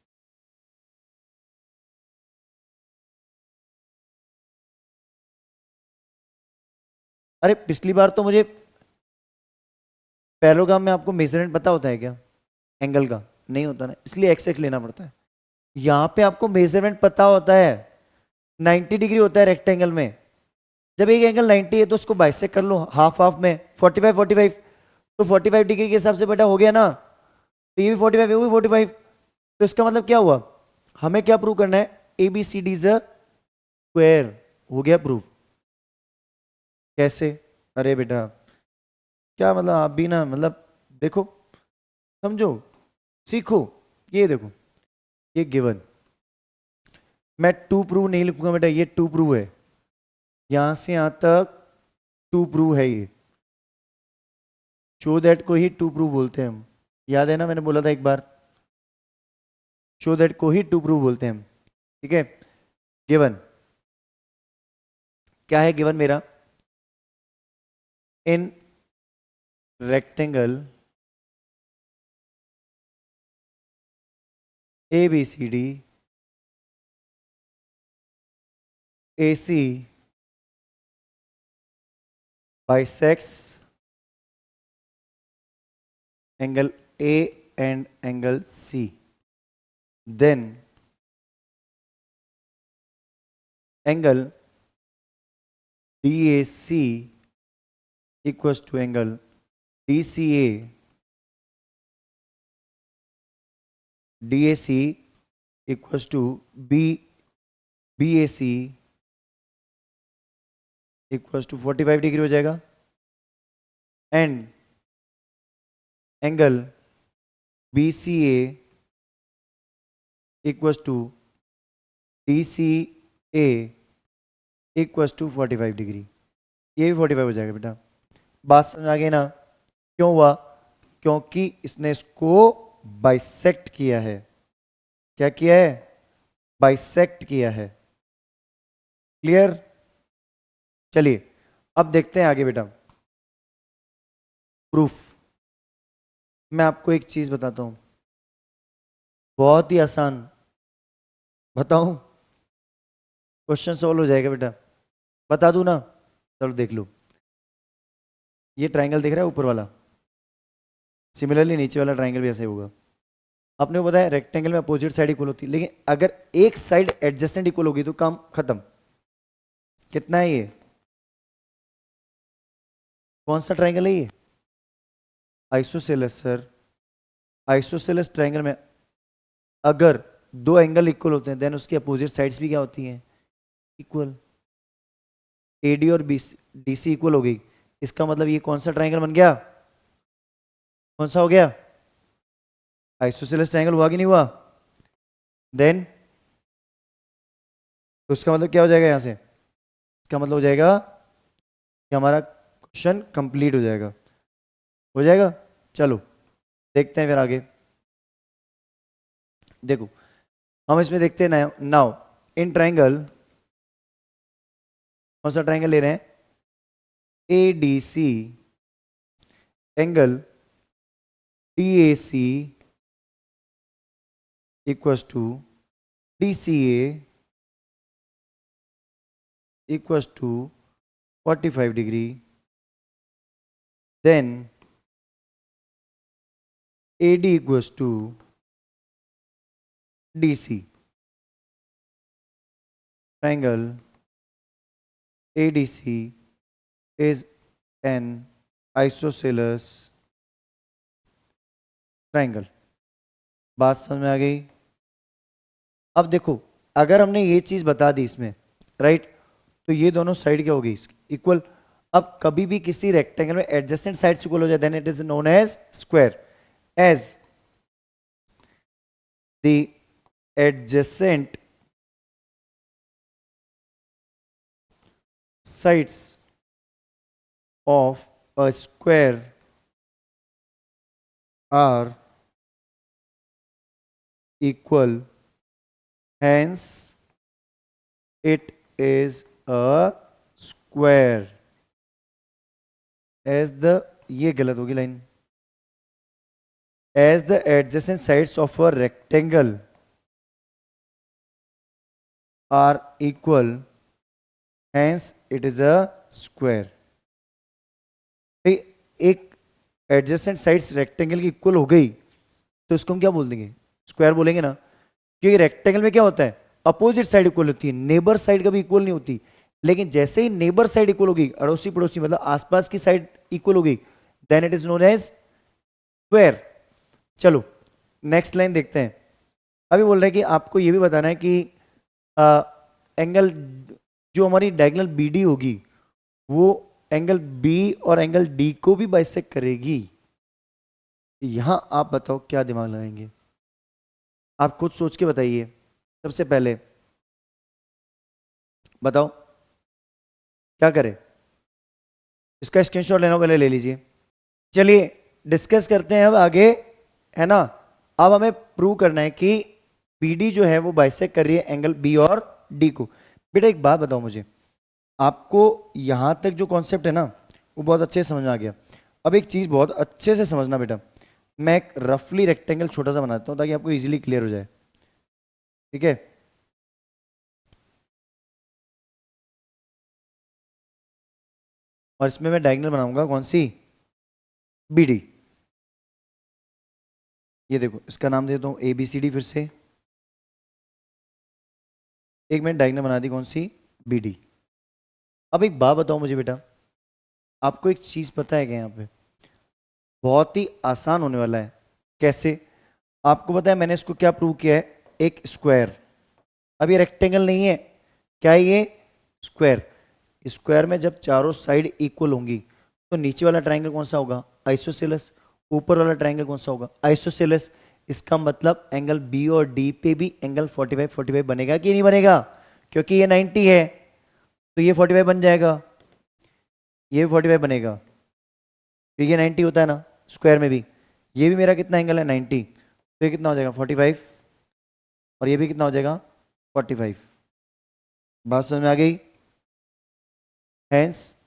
अरे पिछली बार तो मुझे पैरोग्राम में आपको मेजरमेंट पता होता है क्या, एंगल का नहीं होता ना, इसलिए एक्स एक्स लेना पड़ता है। यहां पे आपको मेजरमेंट पता होता है, 90 डिग्री होता है रेक्टेंगल में। जब एक एंगल 90 है तो उसको बाइसेक्ट कर लो हाफ हाफ में, 45 45। तो 45 डिग्री के हिसाब से बेटा हो गया ना, तो ये भी 45 ये भी 45। तो इसका मतलब क्या हुआ, हमें क्या प्रूव करना है, ABCD इज अ स्क्वायर। हो गया प्रूफ। कैसे, अरे बेटा क्या मतलब आप भी ना मतलब देखो, समझो, सीखो। ये देखो, ये गिवन, मैं टू प्रूव नहीं लिखूंगा बेटा, ये टू प्रूव है, यहां से यहां तक टू प्रूव है ये। शो दैट को ही टू प्रूव बोलते हैं हम, याद है ना मैंने बोला था एक बार, शो दैट को ही टू प्रूव बोलते हैं हम। ठीक है, गिवन क्या है, गिवन मेरा, in rectangle ABCD AC bisects angle A and angle C, then angle DAC equals to angle DCA, DAC equals to BAC equals to 45 degree हो जाएगा, and angle BCA equals to DCA equals to 45 degree. ये भी 45 हो जाएगा बेटा। बात समझ आ गई ना, क्यों हुआ, क्योंकि इसने इसको बाइसेक्ट किया है। क्या किया है, बाइसेक्ट किया है। क्लियर, चलिए अब देखते हैं आगे बेटा प्रूफ। मैं आपको एक चीज बताता हूं, बहुत ही आसान, बताऊं, क्वेश्चन सॉल्व हो जाएगा बेटा, बता दूं ना, चलो देख लो। ये ट्राइंगल दिख रहा है ऊपर वाला, सिमिलरली नीचे वाला ट्राइंगल भी ऐसे होगा। आपने को बताया रेक्टेंगल में अपोजिट साइड इक्वल होती है, लेकिन अगर एक साइड एडजेसेंट इक्वल होगी तो काम खत्म। कितना है ये, कौन सा ट्राइंगल है ये, आइसोसेलेस सर। आइसोसेलेस ट्राइंगल में अगर दो एंगल इक्वल होते हैं देन उसकी अपोजिट साइड्स भी क्या होती हैं, इक्वल। AD और DC इक्वल हो गई, इसका मतलब ये कौन सा ट्राइंगल बन गया, कौन सा हो गया, आइसोसेलेस ट्राइंगल हुआ कि नहीं हुआ। देन तो इसका मतलब क्या हो जाएगा, यहां से इसका मतलब हो जाएगा कि हमारा क्वेश्चन कंप्लीट हो जाएगा, हो जाएगा। चलो देखते हैं फिर आगे। देखो हम इसमें देखते हैं ना, नाउ इन ट्राइंगल, कौन सा ट्राइंगल ले रहे हैं, ADC angle DAC equals to DCA equals to 45 degree, then AD equals to DC। triangle ADC is an isosceles triangle। बात समझ में आ गई? अब देखो, अगर हमने ये चीज बता दी इसमें, राइट, तो ये दोनों साइड क्या होगी? इक्वल। अब कभी भी किसी रेक्टेंगल में एडजेसेंट साइड्स इक्वल हो जाए, then it is known as square. As the adjacent sides of a square are equal, hence it is a square। as the, ये गलत होगी line, as the adjacent sides of a rectangle are equal, hence it is a square। एक एडजेसेंट साइड्स रेक्टेंगल की इक्वल हो गई तो इसको हम क्या बोल देंगे? स्क्वायर बोलेंगे ना, क्योंकि रेक्टेंगल में क्या होता है? अपोजिट साइड इक्वल होती है, नेबर साइड कभी इक्वल नहीं होती। लेकिन जैसे ही नेबर साइड इक्वल होगी, अड़ोसी पड़ोसी मतलब आसपास की साइड इक्वल होगी, then it is known as square. चलो नेक्स्ट लाइन देखते हैं। अभी बोल रहे हैं कि आपको ये भी बताना है कि एंगल जो हमारी डायगोनल BD होगी वो एंगल B और एंगल D को भी बाइसेक्ट करेगी। यहां आप बताओ क्या दिमाग लगाएंगे? आप खुद सोच के बताइए। सबसे पहले बताओ क्या करें? इसका स्क्रीनशॉट लेना हो पहले ले लीजिए। चलिए डिस्कस करते हैं अब आगे, है ना। अब हमें प्रूव करना है कि BD जो है वो बाइसेक्ट कर रही है एंगल B और D को। बेटा एक बात बताओ मुझे, आपको यहां तक जो कॉन्सेप्ट है ना वो बहुत अच्छे से समझ में आ गया। अब एक चीज बहुत अच्छे से समझना बेटा, मैं एक रफली रेक्टेंगल छोटा सा बनाता हूं ताकि आपको इजीली क्लियर हो जाए, ठीक है। और इसमें मैं डायगोनल बनाऊंगा कौन सी? BD। ये देखो इसका नाम देता हूं ABCD। फिर से एक मैंने डायगोनल बना दी, कौन सी? BD। अब एक बात बताओ मुझे बेटा, आपको एक चीज पता है क्या? यहाँ पे बहुत ही आसान होने वाला है। कैसे? आपको पता है मैंने इसको क्या प्रूव किया है? एक स्क्वायर। अब ये रेक्टेंगल नहीं है, क्या है ये? स्क्वायर। स्क्वायर में जब चारों साइड इक्वल होंगी तो नीचे वाला ट्रायंगल कौन सा होगा? आइसोसेलेस। ऊपर वाला ट्रायंगल कौन सा होगा? आइसोसेलेस। इसका मतलब एंगल B और D पे भी एंगल 45 45 बनेगा कि नहीं बनेगा? क्योंकि ये 90 है तो ये 45 बन जाएगा, ये भी 45 बनेगा, क्योंकि ये 90 होता है ना स्क्वायर में भी। ये भी मेरा कितना एंगल है? 90। तो ये कितना हो जाएगा? 45। और ये भी कितना हो जाएगा? 45। बात समझ में आ गई? Hence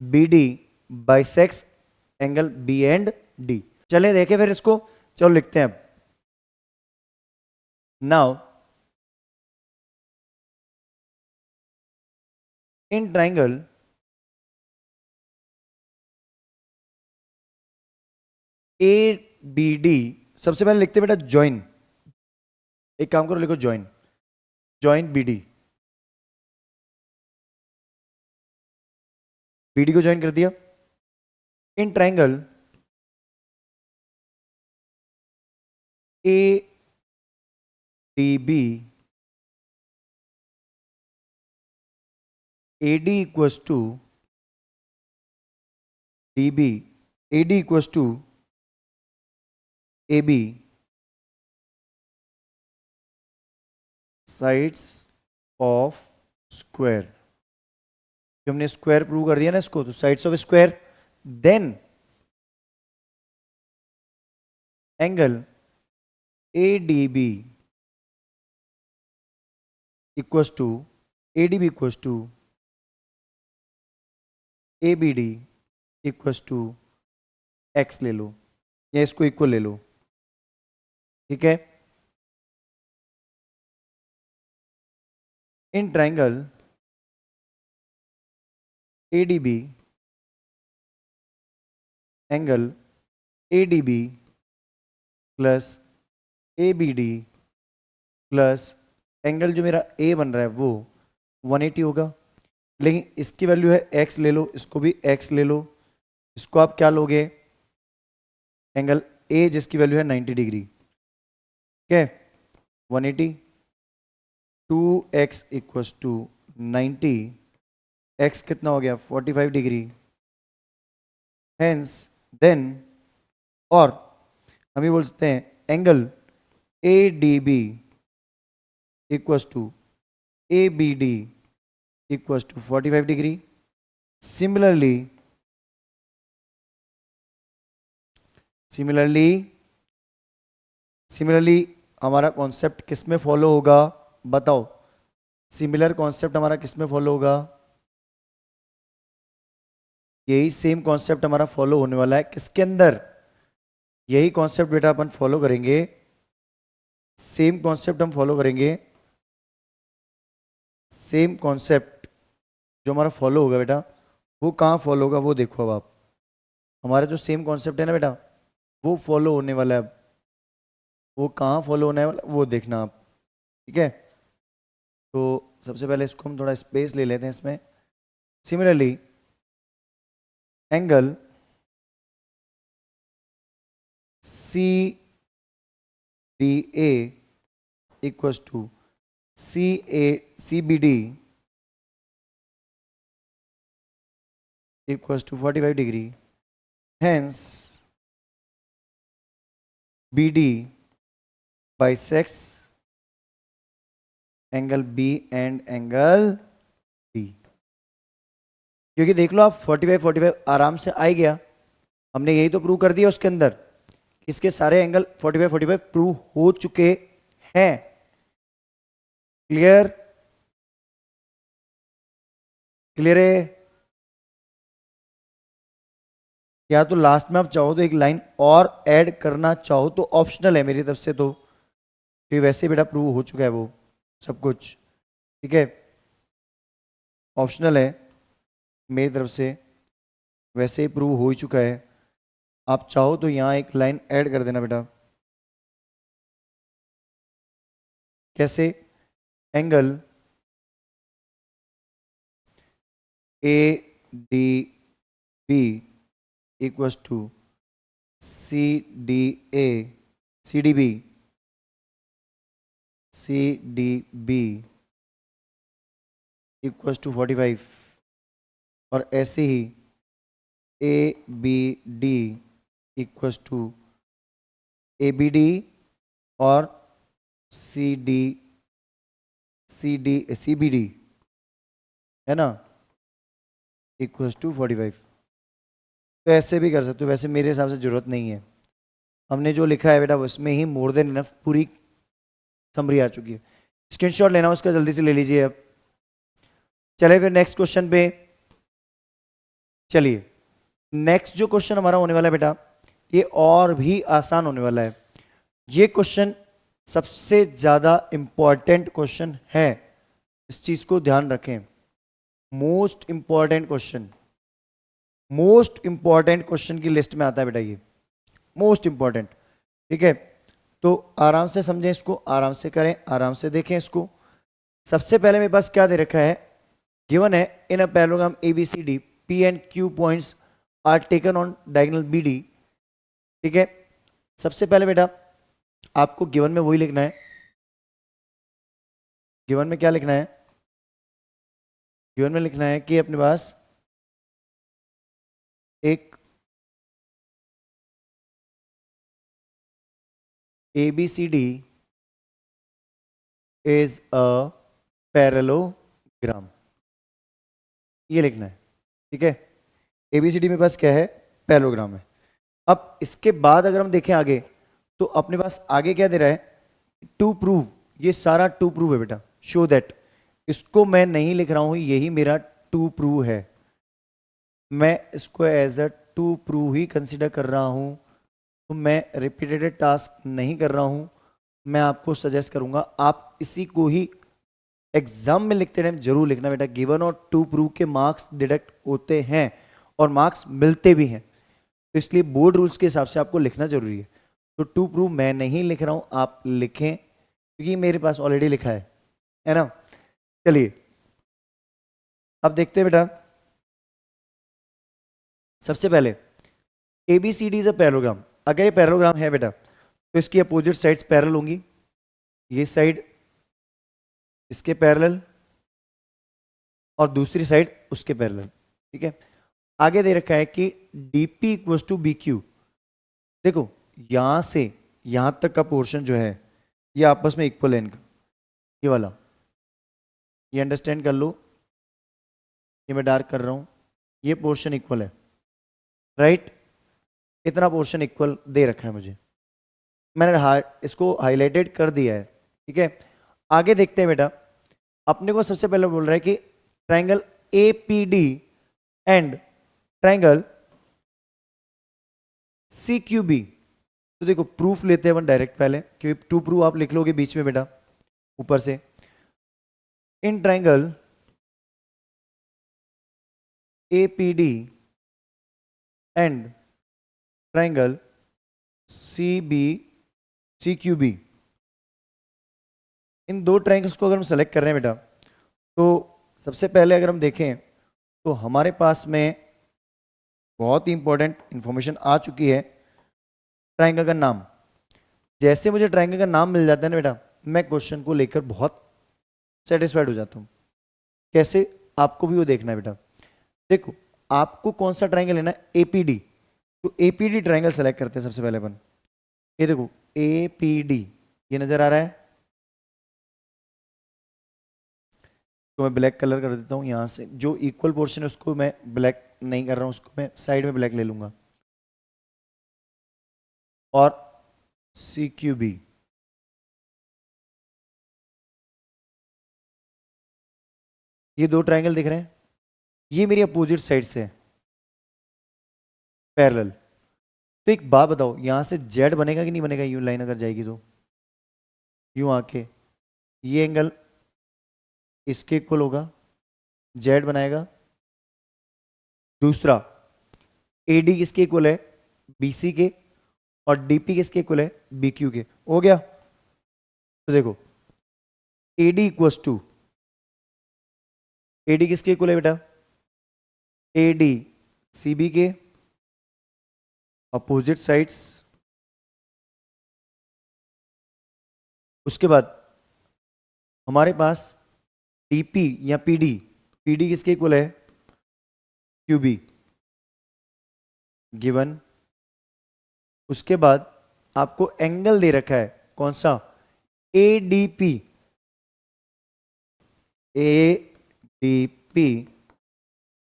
BD bisects angle B and D। चलें देखें फिर इसको, चलो लिखते हैं अब। नाउ इन ट्राइंगल ABD, सबसे पहले लिखते हैं बेटा ज्वाइन। एक काम करो, लिखो ज्वाइन, ज्वाइन BD। BD को ज्वाइन कर दिया। In triangle ADB AD equals to DB, AD equals to AB, sides of square. हमने स्क्वायर प्रूव कर दिया ना इसको, तो sides of square. Then angle ADB equals to ADB equals to ABD equals to X ले लो या इसको इक्वल ले लो, ठीक है। इन triangle ADB angle ADB plus ABD plus angle जो मेरा ए बन रहा है वो 180 होगा, लेकिन इसकी वैल्यू है x, ले लो, इसको भी x ले लो, इसको आप क्या लोगे, एंगल ए जिसकी वैल्यू है 90 डिग्री, ठीक है, 180, 2x इक्वल्स टू 90, x कितना हो गया 45 डिग्री, हेंस देन, और हम ये बोल सकते हैं angle A D B equals to A B D equals to 45 degree. Similarly हमारा कॉन्सेप्ट किस में फॉलो होगा, बताओ, सिमिलर कॉन्सेप्ट हमारा किस में फॉलो होगा, यही सेम कॉन्सेप्ट हमारा फॉलो होने वाला है किसके अंदर, यही कॉन्सेप्ट बेटा अपन फॉलो करेंगे, सेम कॉन्सेप्ट हम फॉलो करेंगे, सेम कॉन्सेप्ट जो हमारा फॉलो होगा बेटा वो कहाँ फॉलो होगा वो देखो। अब आप हमारा जो सेम कॉन्सेप्ट है ना बेटा वो फॉलो होने वाला है, अब वो कहाँ फॉलो होने वाला वो देखना आप, ठीक है। तो सबसे पहले इसको हम थोड़ा स्पेस ले लेते हैं इसमें। Similarly angle C D A equals to C B D equals to 45 degree, hence BD bisects angle B and angle D। क्योंकि देख लो आप 45 आराम से आ गया, हमने यही तो प्रूव कर दिया उसके अंदर, इसके सारे एंगल 45 प्रूव हो चुके हैं। क्लियर है? या तो लास्ट में आप चाहो तो एक लाइन और ऐड करना चाहो तो ऑप्शनल है मेरी तरफ से, तो क्योंकि वैसे बेटा प्रूव हो चुका है वो सब कुछ, ठीक है, ऑप्शनल है मेरी तरफ से, वैसे ही प्रूव हो ही चुका है। आप चाहो तो यहाँ एक लाइन ऐड कर देना बेटा। कैसे? Angle A D B equals to C D B equals to 45, और ऐसे ही A B D equals to A B D और सी बी डी है ना, इक्वल्स टू 45। तो ऐसे भी कर सकते हो, वैसे मेरे हिसाब से जरूरत नहीं है, हमने जो लिखा है बेटा उसमें ही मोर देन इनफ पूरी समरी आ चुकी है। स्क्रीनशॉट लेना उसका जल्दी से ले लीजिए। अब चले फिर नेक्स्ट क्वेश्चन पे। चलिए नेक्स्ट जो क्वेश्चन हमारा होने वाला है बेटा ये और भी आसान होने वाला है। ये क्वेश्चन सबसे ज्यादा इंपॉर्टेंट क्वेश्चन है, इस चीज को ध्यान रखें। मोस्ट इंपॉर्टेंट क्वेश्चन की लिस्ट में आता है बेटा ये, मोस्ट इंपॉर्टेंट, ठीक है। तो आराम से समझें इसको, आराम से करें, आराम से देखें इसको। सबसे पहले मेरे पास क्या दे रखा है, गिवन है in a parallelogram ABCD P and Q points are taken on diagonal BD, ठीक है। सबसे पहले बेटा आपको गिवन में वही लिखना है, गिवन में क्या लिखना है, गिवन में लिखना है कि अपने पास एक ABCD is a parallelogram, ये लिखना है, ठीक है। ABCD मेरे पास क्या है, पैरेललोग्राम है। अब इसके बाद अगर हम देखें आगे तो अपने पास आगे क्या दे रहा है, टू प्रूव, ये सारा टू प्रूव है बेटा, शो दैट, इसको मैं नहीं लिख रहा हूं, यही मेरा टू प्रूव है, मैं इसको एज अ टू प्रूव ही कंसिडर कर रहा हूं। तो मैं रिपीटेड टास्क नहीं कर रहा हूं, मैं आपको सजेस्ट करूंगा आप इसी को ही एग्जाम में लिखते टाइम जरूर लिखना बेटा। गिवन और टू प्रूव के मार्क्स डिडक्ट होते हैं और मार्क्स मिलते भी हैं, तो इसलिए बोर्ड रूल्स के हिसाब से आपको लिखना जरूरी है। तो टू प्रूव मैं नहीं लिख रहा हूं, आप लिखें, क्योंकि मेरे पास ऑलरेडी लिखा है, है ना। चलिए अब देखते हैं बेटा, सबसे पहले ABCD इज अ पैरेललोग्राम। अगर ये पैरेललोग्राम है बेटा तो इसकी अपोजिट साइड्स पैरेलल होंगी, ये साइड इसके पैरेलल और दूसरी साइड उसके पैरेलल, ठीक है। आगे दे रखा है कि DP इक्वल्स टू BQ। देखो यहां से यहां तक का पोर्शन जो है ये आपस में इक्वल है इनका, ये वाला, ये अंडरस्टैंड कर लो, ये मैं डार्क कर रहा हूं, ये पोर्शन इक्वल है, राइट। इतना पोर्शन इक्वल दे रखा है मुझे, मैंने इसको हाईलाइटेड कर दिया है, ठीक है। आगे देखते हैं बेटा, अपने को सबसे पहले बोल रहा है कि triangle APD and triangle CQB। तो देखो प्रूफ लेते हैं अपन डायरेक्ट पहले, क्योंकि टू प्रूफ आप लिख लोगे बीच में बेटा ऊपर से। In triangle APD and triangle CQB, इन दो ट्राइंगल्स को अगर हम सेलेक्ट कर रहे हैं बेटा, तो सबसे पहले अगर हम देखें तो हमारे पास में बहुत ही इंपॉर्टेंट इंफॉर्मेशन आ चुकी है, ट्राइंगल का नाम। जैसे मुझे ट्राइंगल का नाम मिल जाता है ना बेटा, मैं क्वेश्चन को लेकर बहुत सेटिस्फाइड हो जाता हूं। कैसे, आपको भी वो देखना है बेटा। देखो आपको कौन सा ट्राइंगल लेना है, APD, तो APD ट्राइंगल सेलेक्ट करते हैं सबसे पहले अपन। ये देखो APD, ये नजर आ रहा है, तो मैं ब्लैक कलर कर देता हूं यहां से। जो इक्वल पोर्शन है उसको मैं ब्लैक नहीं कर रहा हूं, उसको मैं साइड में ब्लैक ले लूंगा। और CQB, ये दो ट्राइंगल दिख रहे हैं, ये मेरी अपोजिट साइड से है पैरेलल। तो एक बात बताओ, यहां से जेड बनेगा कि नहीं बनेगा, यू लाइन अगर जाएगी तो यूं आके ये एंगल इसके इक्वल होगा, जेड बनाएगा। दूसरा AD किसके इक्वल है, BC के, और DP किसके इक्वल है, BQ के। हो गया। तो देखो AD इक्वल्स टू, AD किसके इक्वल है बेटा, AD CB के अपोजिट साइड्स। उसके बाद हमारे पास DP या PD किसके इक्वल है, QB गिवन। उसके बाद आपको एंगल दे रखा है कौन सा, ADP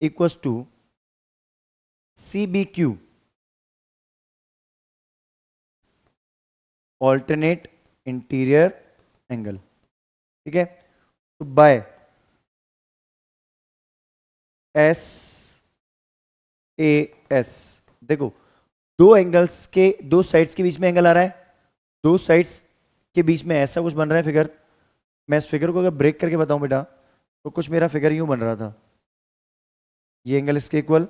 equals to CBQ, alternate interior angle, ठीक है। तो बाय SAS, देखो दो एंगल्स के, दो साइड्स के बीच में एंगल आ रहा है, दो साइड्स के बीच में ऐसा कुछ बन रहा है फिगर। मैं इस फिगर को अगर ब्रेक करके बताऊं बेटा, तो कुछ मेरा फिगर यूं बन रहा था, ये एंगल इसके इक्वल,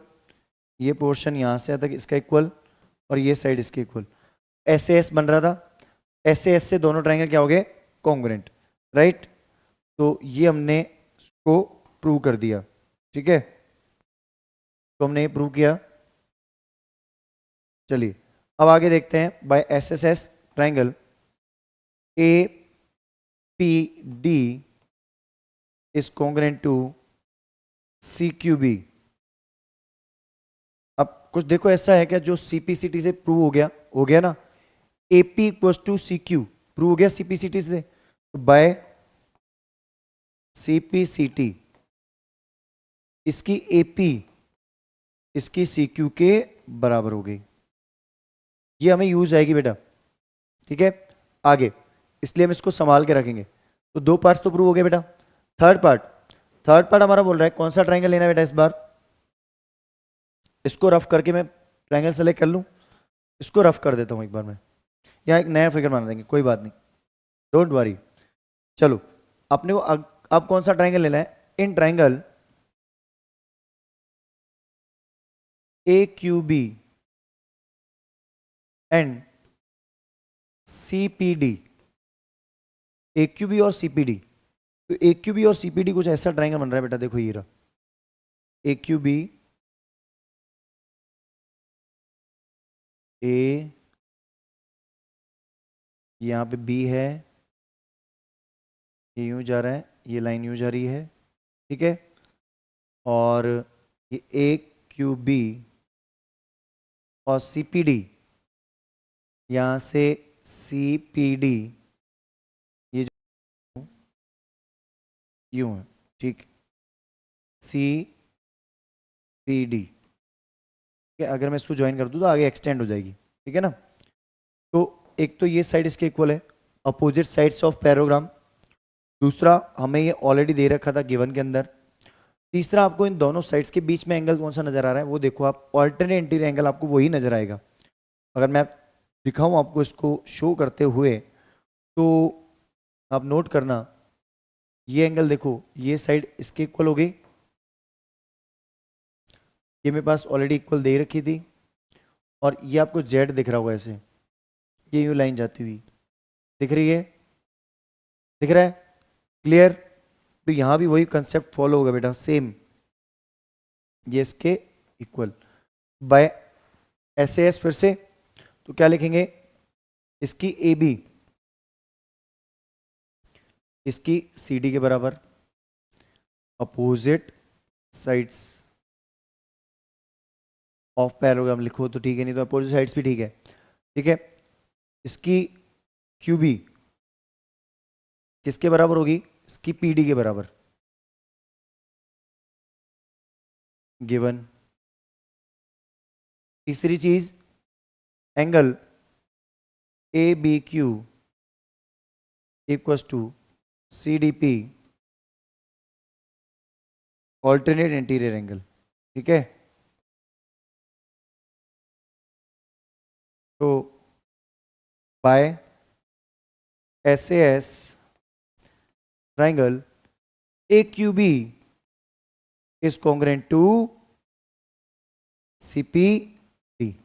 ये पोर्शन यहां से तक इसका इक्वल, और ये साइड इसके इक्वल, SAS बन रहा था। SAS से दोनों ट्राइंगल क्या हो गए, कॉन्ग्रुएंट, राइट। तो ये हमने इसको प्रूव कर दिया, ठीक है। तो हमने ये प्रूव किया। चलिए अब आगे देखते हैं, by SSS triangle APD is congruent to CQB। अब कुछ देखो ऐसा है क्या, जो CPCT से प्रूव हो गया ना, AP equals to CQ prove हो गया CPCT से, तो बाय CPCT इसकी AP इसकी CQ के बराबर हो गई। ये हमें यूज आएगी बेटा, ठीक है। आगे इसलिए हम इसको संभाल के रखेंगे। तो दो पार्ट्स तो प्रूव हो गए बेटा। थर्ड पार्ट हमारा बोल रहा है कौन सा ट्राइंगल लेना है बेटा। इस बार इसको रफ करके मैं ट्राइंगल सेलेक्ट कर लूं, इसको रफ कर देता हूं एक बार मैं, यहाँ एक नया फिगर बना देंगे, कोई बात नहीं, डोंट वरी। चलो अपने को अब कौन सा ट्राइंगल लेना है, in triangle AQB and CPD, AQB और CPD, तो ए क्यू बी और सीपीडी कुछ ऐसा ट्रायंगल बन रहा है बेटा, देखो ये रहा ए क्यू बी, ए, यहाँ पे बी है, ये यूं जा रहा है, ये लाइन यूं जा रही है, ठीक है। और ये ए क्यू बी और सीपीडी, यहाँ से सीपीडी ये जो यूं है, ठीक, सी पी डी, ठीक है। अगर मैं इसको ज्वाइन कर दूं तो आगे एक्सटेंड हो जाएगी, ठीक है ना। तो एक तो ये साइड इसके इक्वल है, अपोजिट साइड्स ऑफ पैरोग्राम। दूसरा, हमें ये ऑलरेडी दे रखा था गिवन के अंदर। तीसरा, आपको इन दोनों साइड्स के बीच में एंगल कौन सा नजर आ रहा है, वो देखो आप, ऑल्टरनेट इंटीरियर एंगल आपको वही नजर आएगा। अगर मैं दिखाऊं आपको इसको शो करते हुए, तो आप नोट करना, ये एंगल देखो, ये साइड इसके इक्वल हो गई, ये मेरे पास ऑलरेडी इक्वल दे रखी थी, और ये आपको जेड दिख रहा होगा ऐसे, ये यूं लाइन जाती हुई दिख रही है, दिख रहा है, क्लियर। तो यहां भी वही कंसेप्ट फॉलो होगा बेटा, सेम, ये इसके equal bye S A S. फिर से तो क्या लिखेंगे, इसकी ए बी इसकी सी डी के बराबर, अपोजिट साइड्स ऑफ पैरोग्राम लिखो तो ठीक है, नहीं तो अपोजिट साइड्स भी ठीक है, ठीक है। इसकी क्यू बी किसके बराबर होगी, इसकी पी डी के बराबर, गिवन। तीसरी चीज, angle A B Q equals to C D P, alternate interior angle, ठीक है। तो by S A S triangle A Q B is congruent to C P T,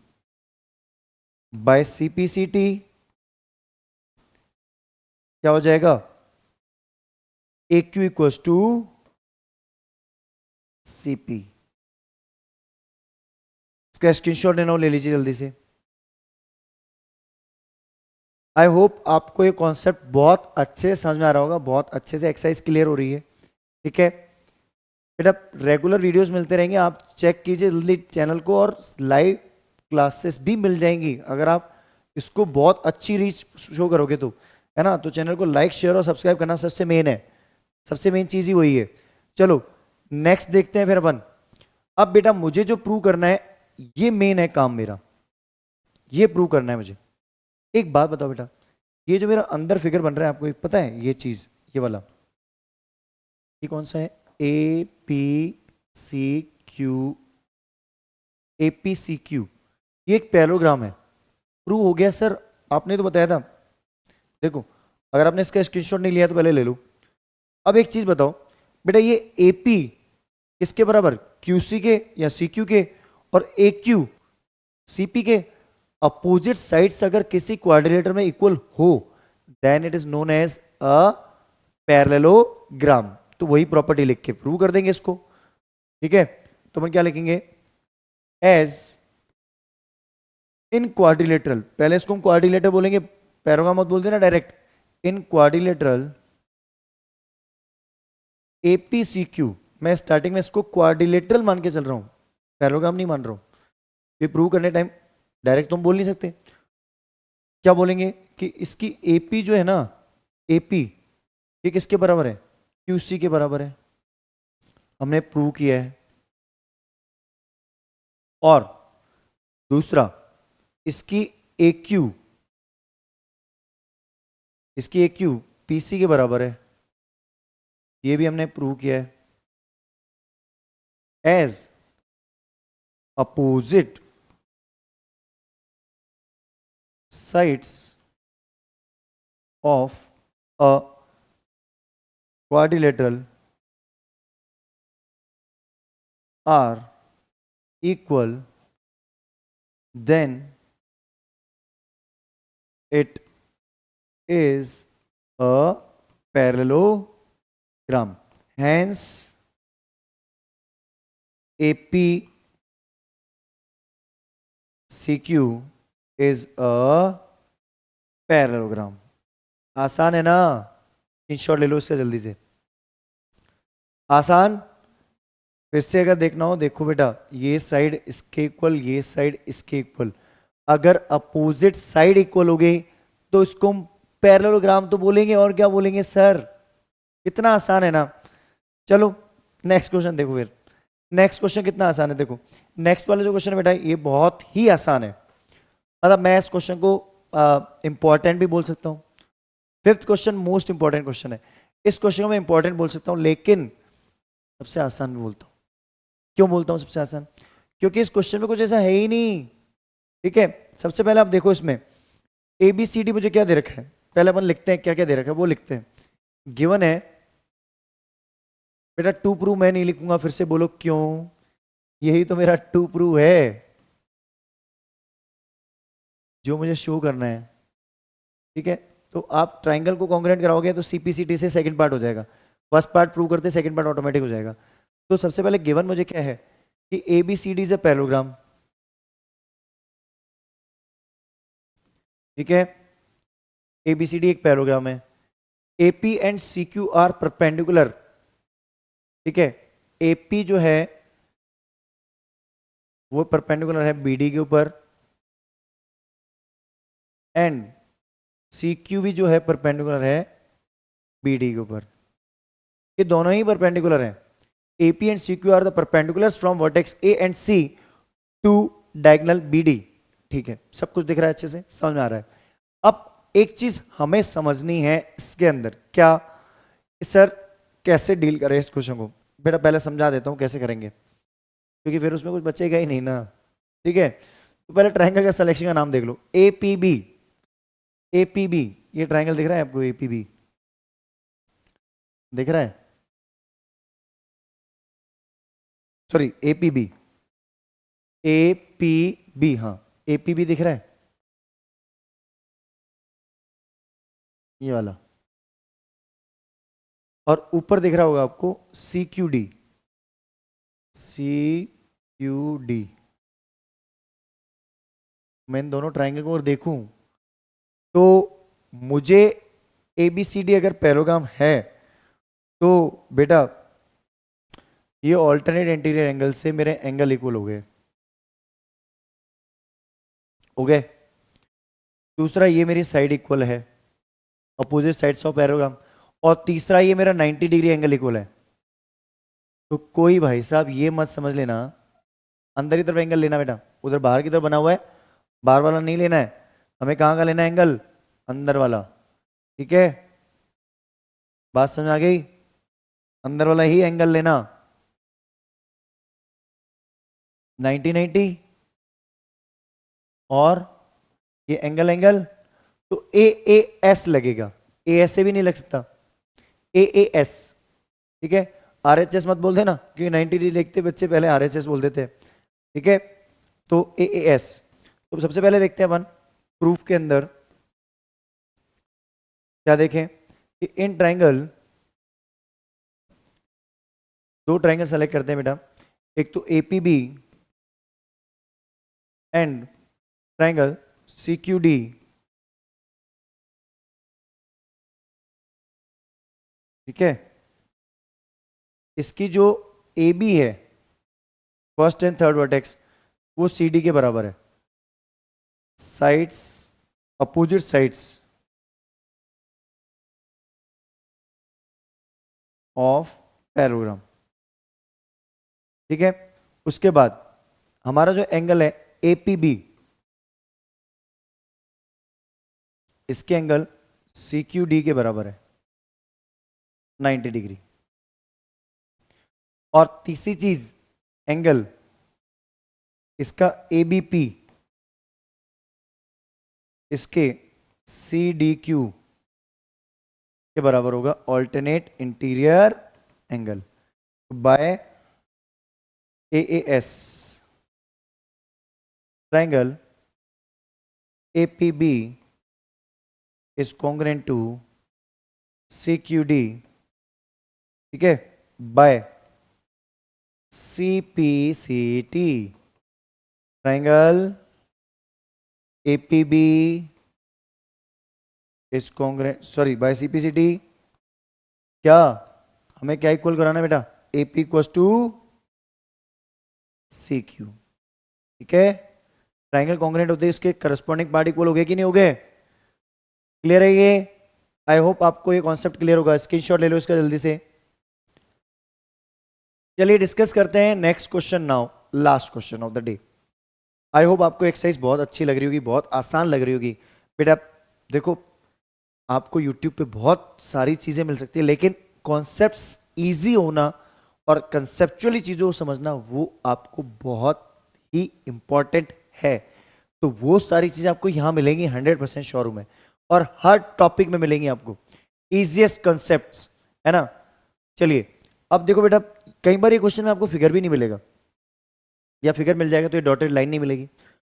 by C P C T क्या हो जाएगा, A Q equals to C P. इसका स्क्रीनशॉट लेना हो ले लीजिए जल्दी से। आई होप आपको ये कॉन्सेप्ट बहुत अच्छे से समझ में आ रहा होगा, बहुत अच्छे से एक्सरसाइज क्लियर हो रही है, ठीक है बेटा। रेगुलर वीडियोस मिलते रहेंगे, आप चेक कीजिए जल्दी चैनल को, और लाइव क्लासेस भी मिल जाएंगी अगर आप इसको बहुत अच्छी रीच शो करोगे तो, है ना। तो चैनल को लाइक शेयर और सब्सक्राइब करना सबसे मेन है, सबसे मेन चीज ही वही है। चलो नेक्स्ट देखते हैं फिर अपन। अब बेटा मुझे जो प्रूव करना है, ये मेन है काम मेरा, ये प्रूव करना है मुझे। एक बात बताओ बेटा, ये जो मेरा अंदर फिगर बन रहा है, आपको पता है ये चीज, ये वाला, ये कौन सा है, A P C Q, A P C Q, ये एक पैरोग्राम है। प्रूव हो गया सर, आपने तो बताया था। देखो अगर आपने इसका स्क्रीनशॉट नहीं लिया तो पहले ले लो। अब एक चीज बताओ बेटा, ये ए पी किसके बराबर, क्यू सी के या सी क्यू के, और ए क्यू सी पी के अपोजिट साइड्स अगर किसी क्वाड्रिलेटर में इक्वल हो, then it is known as a parallelogram. तो वही प्रॉपर्टी लिख के प्रूव कर देंगे इसको, ठीक है। तो हम क्या लिखेंगे, एज इन क्वाड्रिलेटरल, पहले इसको हम क्वाड्रिलेटर बोलेंगे, पैरोग्राम मत बोल देना डायरेक्ट, इन क्वाड्रिलेटरल एपीसीक्यू, मैं स्टार्टिंग में इसको क्वाड्रिलेटरल मान के चल रहा हूं, पैरोग्राम नहीं मान रहा हूं। ये प्रूव करने टाइम डायरेक्ट तुम बोल नहीं सकते, क्या बोलेंगे कि इसकी एपी जो है ना, एपी ये किसके बराबर है, क्यूसी के बराबर है, हमने प्रूव किया है। और दूसरा, इसकी AQ, इसकी AQ PC के बराबर है, ये भी हमने प्रूव किया है। As opposite sides of a quadrilateral are equal, then it is a parallelogram। Gram, hence AP CQ is a parallelogram. आसान है ना? स्क्रीनशॉट ले लो इसका जल्दी से। आसान। फिर से अगर देखना हो, देखो बेटा, ये साइड इसके इक्वल, ये साइड इसके इक्वल। अगर अपोजिट साइड इक्वल हो गई तो इसको हम पैरेललोग्राम तो बोलेंगे, और क्या बोलेंगे सर? इतना आसान है ना? चलो नेक्स्ट क्वेश्चन देखो फिर। नेक्स्ट क्वेश्चन कितना आसान है, देखो। नेक्स्ट वाला जो क्वेश्चन है बेटा, ये बहुत ही आसान है। मतलब मैं इस क्वेश्चन को इंपॉर्टेंट भी बोल सकता हूँ। Fifth question most important question है। इस क्वेश्चन को मैं इंपॉर्टेंट बोल सकता हूँ, लेकिन सबसे आसान भी बोलता हूँ। क्यों बोलता हूँ सबसे आसान? क्योंकि इस क्वेश्चन में कुछ ऐसा है ही नहीं। ठीक है, सबसे पहले आप देखो इसमें ABCD मुझे क्या दे रखा है, पहले अपन लिखते हैं क्या क्या दे रखा है वो लिखते हैं। गिवन है बेटा, टू प्रूव मैं नहीं लिखूंगा, फिर से बोलो क्यों? यही तो मेरा टू प्रूव है जो मुझे शो करना है। ठीक है, तो आप ट्राइंगल को कॉन्ग्रुएंट कराओगे तो CPCT से सेकंड पार्ट हो जाएगा। फर्स्ट पार्ट प्रूव करते सेकंड पार्ट ऑटोमेटिक हो जाएगा। तो सबसे पहले गिवन मुझे क्या है कि ABCD इज अ पैरेललोग्राम। ठीक है, ABCD एक पैरेललोग्राम है। AP and CQ are perpendicular. ठीक है, AP जो है वो परपेंडिकुलर है BD के ऊपर, एंड CQ भी जो है परपेंडिकुलर है BD के ऊपर। ये दोनों ही परपेंडिकुलर हैं। AP and CQ are the perpendiculars from vertex A and C to diagonal BD। ठीक है, सब कुछ दिख रहा है अच्छे से, समझ में आ रहा है? अब एक चीज हमें समझनी है इसके अंदर, क्या सर कैसे डील करें इस क्वेश्चन को? बेटा पहले समझा देता हूं कैसे करेंगे, क्योंकि फिर उसमें कुछ बचेगा ही नहीं ना। ठीक है, तो पहले ट्रायंगल का सिलेक्शन का नाम देख लो, APB। APB, ये ट्रायंगल दिख रहा है आपको? APB दिख रहा है? सॉरी, APB, APB, हाँ APB दिख रहा है, ये वाला। और ऊपर दिख रहा होगा आपको CQD। CQD, मैं इन दोनों ट्रायंगल को और देखूं तो मुझे ABCD अगर पैरेललोग्राम है तो बेटा ये ऑल्टरनेट इंटीरियर एंगल से मेरे एंगल इक्वल हो गए। हो गए। दूसरा, ये मेरी साइड इक्वल है, अपोजिट साइड्स ऑफ पैरेललोग्राम। और तीसरा, ये मेरा 90 डिग्री एंगल इक्वल है। तो कोई भाई साहब ये मत समझ लेना अंदर की तरफ एंगल लेना बेटा, उधर बाहर की तरफ बना हुआ है, बाहर वाला नहीं लेना है। हमें कहाँ का लेना है एंगल? अंदर वाला। ठीक है, बात समझ आ गई? अंदर वाला ही एंगल लेना, 90-90। और ये एंगल एंगल तो AAS लगेगा। AS से भी नहीं लग सकता, AAS। ठीक है, RHS मत बोल देना, क्योंकि 90 डिग्री लिखते बच्चे पहले RHS बोल देते हैं। ठीक है, तो AAS। तो सबसे पहले देखते हैं अपन प्रूफ के अंदर क्या देखें कि इन ट्रायंगल, दो ट्रायंगल सेलेक्ट करते हैं बेटा, एक तो APB एंड ट्रायंगल CQD। ठीक है, इसकी जो AB है, फर्स्ट एंड थर्ड वर्टेक्स, वो CD के बराबर है। Sides, opposite sides of parallelogram. ठीक है, उसके बाद हमारा जो एंगल है APB, इसके एंगल CQD के बराबर है, 90 डिग्री। और तीसरी चीज, एंगल इसका ABP इसके CDQ के बराबर होगा, alternate interior angle by AAS। Triangle APB is congruent to CQD ठीक है, by CPCT, triangle APB is congruent, sorry by CPCT, क्या हमें क्या इक्वल कराना है बेटा, AP इक्वल टू CQ, ठीक है। ट्राइंगल कॉन्ग्रेंट होते हैं, इसके करस्पॉन्डिंग पार्ट इक्वल हो गए कि नहीं हो गए, क्लियर है ये। आई होप आपको ये कॉन्सेप्ट क्लियर होगा, स्क्रीनशॉट ले लो इसका जल्दी से। चलिए डिस्कस करते हैं next question now, last question of the day. I hope आपको एक्सरसाइज बहुत अच्छी लग रही होगी, बहुत आसान लग रही होगी। बेटा देखो, आपको YouTube पे बहुत सारी चीजें मिल सकती है, लेकिन कॉन्सेप्ट्स इजी होना और कंसेप्चुअली चीजों को समझना वो आपको बहुत ही इंपॉर्टेंट है। तो वो सारी चीजें आपको यहां मिलेंगी, 100% श्योर हूं मैं, और हर टॉपिक में मिलेंगी आपको इजीएस्ट कॉन्सेप्ट्स, है ना। चलिए अब देखो बेटा, कई बार ये क्वेश्चन में आपको फिगर भी नहीं मिलेगा, या फिगर मिल जाएगा तो ये डॉटेड लाइन नहीं मिलेगी।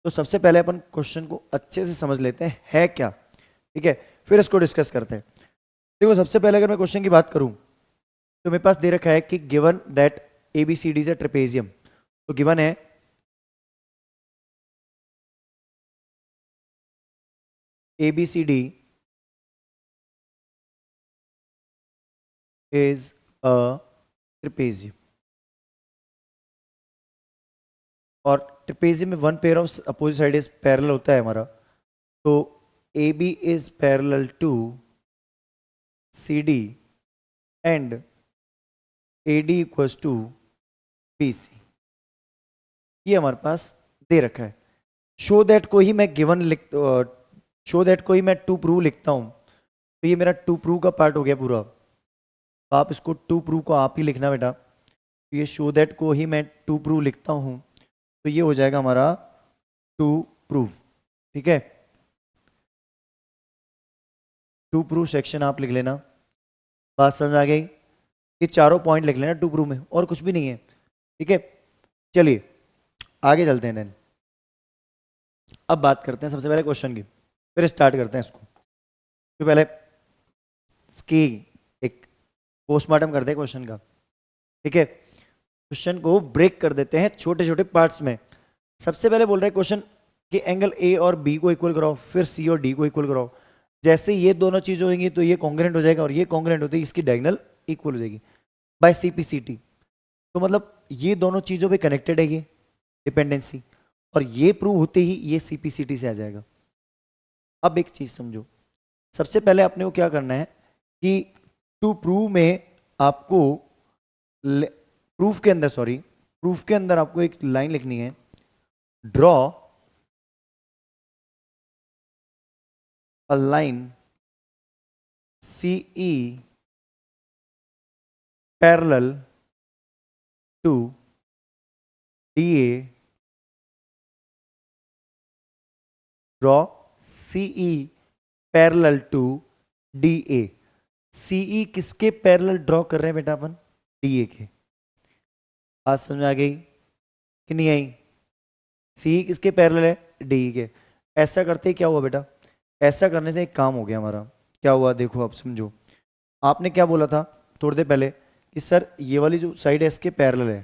तो सबसे पहले अपन क्वेश्चन को अच्छे से समझ लेते हैं है क्या, ठीक है, फिर इसको डिस्कस करते हैं। देखो सबसे पहले अगर मैं क्वेश्चन की बात करूं तो मेरे पास दे रखा है कि given that ABCD is a trapezium. तो गिवन है ABCD इज अ ट्रेपेजियम, और ट्रेपेजियम में one pair of opposite side is parallel होता है हमारा। तो AB is parallel to CD and AD equals to BC, ये हमारे पास दे रखा है। शो दैट को ही मैं गिवन शो दैट को ही मैं टू प्रूव लिखता हूं, तो ये मेरा टू प्रूव का पार्ट हो गया पूरा। तो आप इसको टू प्रूव को आप ही लिखना बेटा। तो ये शो दैट को ही मैं टू प्रूव लिखता हूं, तो ये हो जाएगा हमारा टू प्रूव, ठीक है। टू प्रूव सेक्शन आप लिख लेना, बात समझ आ गई। ये चारों पॉइंट लिख लेना टू प्रूव में, और कुछ भी नहीं है, ठीक है। चलिए आगे चलते हैं देन। अब बात करते हैं सबसे पहले क्वेश्चन की, फिर स्टार्ट करते हैं इसको। तो पहले इसकी एक पोस्टमार्टम करते हैं क्वेश्चन का, ठीक है। क्वेश्चन को ब्रेक कर देते हैं छोटे छोटे पार्ट्स में। सबसे पहले बोल रहे हैं क्वेश्चन कि एंगल A और B को इक्वल कराओ, फिर C और D को इक्वल कराओ। जैसे ये दोनों चीजें होंगी तो ये कॉन्ग्रेंट हो जाएगा, और ये कॉन्ग्रेंट होती है इसकी डायगोनल इक्वल हो जाएगी बाय CPCT। तो मतलब ये दोनों चीजों पे कनेक्टेड है ये डिपेंडेंसी, और ये प्रूव होते ही ये CPCT से आ जाएगा। अब एक चीज समझो, सबसे पहले आपने को क्या करना है कि टू प्रूव में आपको प्रूफ के अंदर आपको एक लाइन लिखनी है, draw a line CE parallel to DA, draw CE parallel to DA। CE किसके पैरेलल ड्रॉ कर रहे हैं बेटा अपन, DA के। बात समझ आ गई कि नहीं आई, CE किसके पैरेलल है, DE के। ऐसा करते ही क्या हुआ बेटा, ऐसा करने से एक काम हो गया हमारा। क्या हुआ देखो अब समझो, आपने क्या बोला था थोड़ी देर पहले कि सर ये वाली जो साइड है इसके पैरेलल है,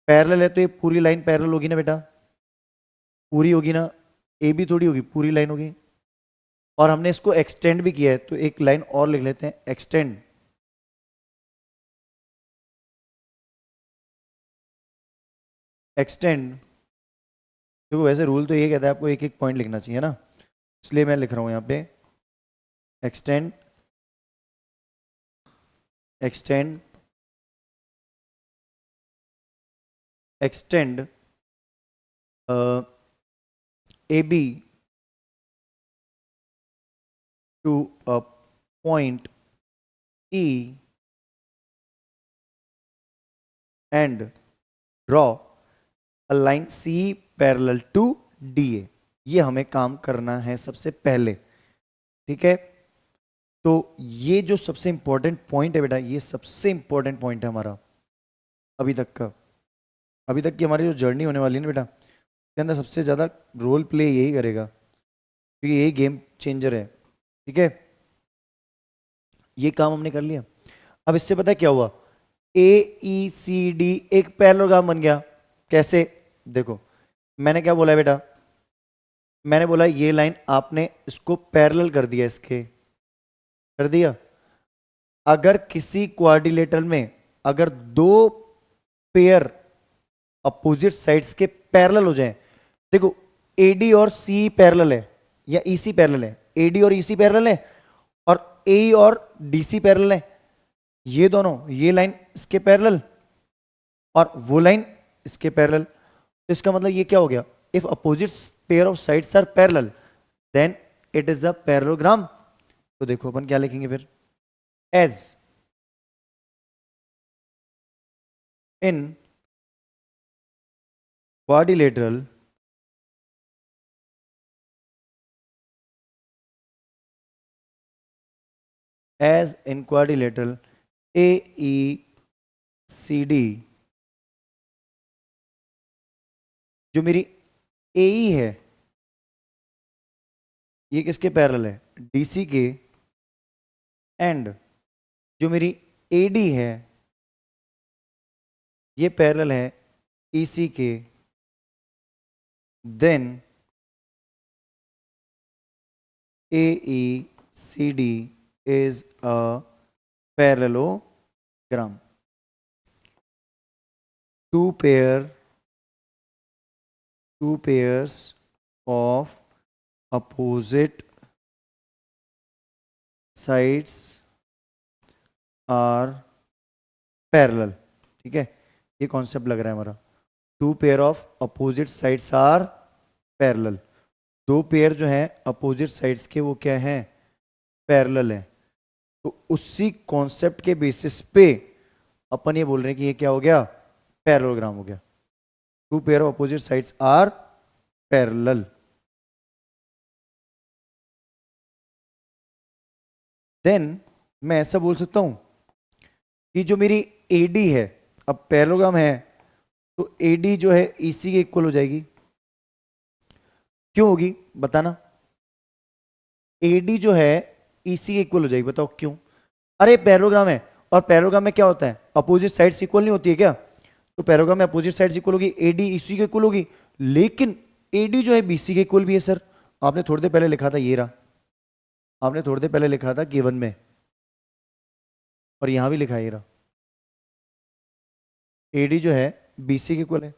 पैरेलल है तो ये पूरी लाइन पैरेलल होगी ना बेटा, पूरी होगी ना, ए भी थोड़ी होगी, पूरी लाइन होगी। और हमने इसको एक्सटेंड भी किया है, तो एक लाइन और लिख लेते हैं, एक्सटेंड एक्सटेंड। देखो वैसे रूल तो ये कहता है आपको एक एक पॉइंट लिखना चाहिए ना, इसलिए मैं लिख रहा हूं यहाँ पे extend extend extend AB to a point E and draw a line C parallel to DA। ये हमें काम करना है सबसे पहले, ठीक है। तो ये जो सबसे इंपॉर्टेंट पॉइंट है बेटा, ये सबसे इंपॉर्टेंट पॉइंट है हमारा अभी तक का, अभी तक की हमारी जो जर्नी होने वाली है ना बेटा, उसके अंदर सबसे ज्यादा रोल प्ले यही करेगा, क्योंकि यही गेम चेंजर है, ठीक है। ये काम हमने कर लिया। अब इससे पता है क्या हुआ, AECD एक पैरेललोग्राम बन गया। कैसे? देखो मैंने क्या बोला है बेटा, मैंने बोला ये लाइन आपने इसको पैरेलल कर दिया, इसके कर दिया। अगर किसी क्वाड्रिलेटरल में अगर दो पेयर अपोजिट साइड्स के पैरेलल हो जाएं, देखो AD और C पैरेलल है या EC पैरेलल है, AD और EC पैरेलल है और AE और DC पैरेलल है, ये दोनों, ये लाइन इसके पैरेलल और वो लाइन इसके पैरेलल। तो इसका मतलब ये क्या हो गया, if opposite pair of sides are parallel then it is a parallelogram. तो देखो अपन क्या लिखेंगे फिर, as in quadrilateral as in quadrilateral AECD, जो मेरी AE है ये किसके पैरेलल है, DC के, एंड जो मेरी AD है ये पैरेलल है EC के, then AECD is a parallelogram. Two pairs of opposite sides are parallel. ठीक है, ये कॉन्सेप्ट लग रहा है हमारा। Two pair of opposite sides are parallel, दो पेयर जो हैं अपोजिट साइड्स के वो क्या हैं, पैरेलल है। तो उसी कॉन्सेप्ट के बेसिस पे अपन ये बोल रहे हैं कि ये क्या हो गया, पैरेललोग्राम हो गया। Two pair of opposite sides are parallel. Then मैं ऐसा बोल सकता हूं कि जो मेरी AD है, अब पैरेललोग्राम है तो AD जो है EC के इक्वल हो जाएगी। क्यों होगी बताना, AD जो है EC के इक्वल हो जाएगी, बताओ क्यों? अरे पैरेललोग्राम है और पैरेललोग्राम में क्या होता है, अपोजिट साइड्स इक्वल नहीं होती है क्या? तो पैरेललोग्राम में अपोजिट साइड्स इक्वल होगी, AD EC के इक्वल होगी, लेकिन AD जो है BC के इक्वल भी है। सर आपने थोड़ी देर पहले लिखा था, ये रहा, आपने थोड़ी देर पहले लिखा था K1 में, और यहां भी लिखा है ये रहा, AD जो है BC के इक्वल है।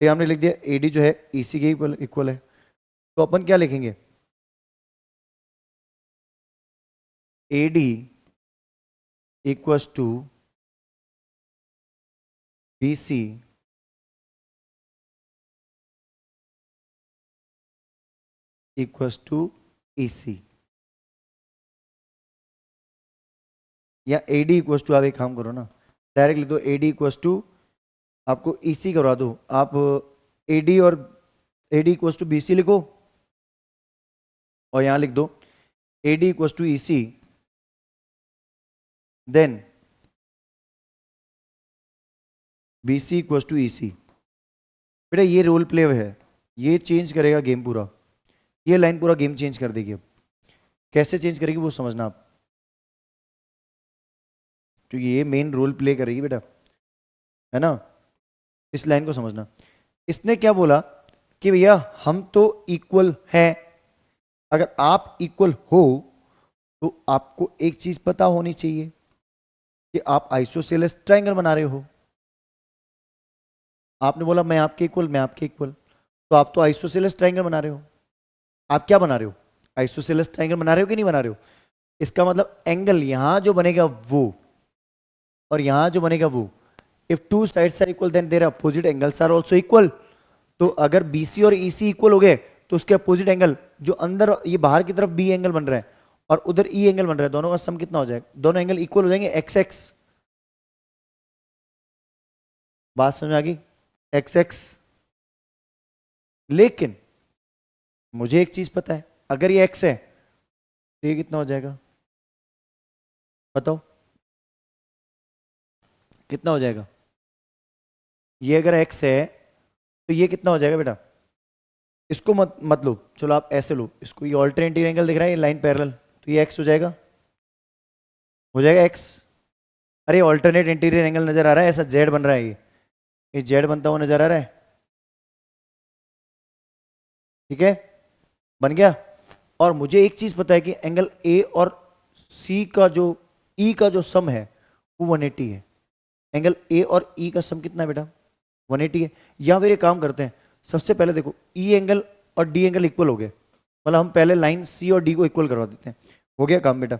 ये हमने लिख दिया AD जो है EC के इक्वल है। तो अपन क्या लिखेंगे, AD equals to BC equals to EC, या AD इक्वल्स टू, आप एक काम करो ना, डायरेक्ट लिख दो AD इक्वल्स टू, आपको EC करवा दो, आप AD और AD इक्वल्स टू BC लिखो और यहां लिख दो AD equals to EC, then BC equals to EC। बेटा ये रोल प्ले है, ये चेंज करेगा गेम पूरा, ये लाइन पूरा गेम चेंज कर देगी। अब कैसे चेंज करेगी वो समझना आप, क्योंकि ये मेन रोल प्ले करेगी बेटा, है ना। इस लाइन को समझना, इसने क्या बोला कि भैया हम तो इक्वल हैं, अगर आप इक्वल हो तो आपको एक चीज पता होनी चाहिए कि आप आइसोसेलेस ट्रायंगल बना रहे हो। आपने बोला मैं आपके इक्वल, मैं आपके इक्वल, तो आप तो आइसोसेलेस ट्रायंगल बना रहे हो। आप क्या बना रहे हो, आइसोसेलेस ट्रायंगल बना रहे हो कि नहीं बना रहे हो? इसका मतलब एंगल यहां जो बनेगा वो और यहां जो बनेगा वो, if two sides are equal then their opposite angles are also equal. तो अगर BC और EC इक्वल हो गए तो उसके अपोजिट एंगल, जो अंदर ये बाहर की तरफ B एंगल बन रहा है और उधर E एंगल बन रहा है, दोनों का सम कितना हो जाएगा, दोनों एंगल इक्वल हो जाएंगे, XX। बात समझ आ गई, XX। लेकिन मुझे एक चीज पता है, अगर ये X है तो ये कितना हो जाएगा, बताओ कितना हो जाएगा? ये अगर X है तो ये कितना हो जाएगा बेटा? इसको मत लो, चलो आप ऐसे लो इसको, ये ऑल्टरनेटिव एंगल दिख रहा है, ये लाइन पैरेलल, तो ये X हो जाएगा, हो जाएगा X। अरे ऑल्टरनेट इंटीरियर एंगल नजर आ रहा है, ऐसा जेड बन रहा है, ये जेड बनता हुआ नजर आ रहा है, ठीक है, बन गया। और मुझे एक चीज पता है कि एंगल ए और सी का जो ई का जो सम है वो 180 है। एंगल ए और ई का सम कितना है बेटा? 180 है। या फिर एक काम करते हैं, सबसे पहले देखो ई एंगल और डी एंगल इक्वल हो गए, मतलब हम पहले लाइन सी और डी को इक्वल करवा देते हैं। हो गया काम बेटा,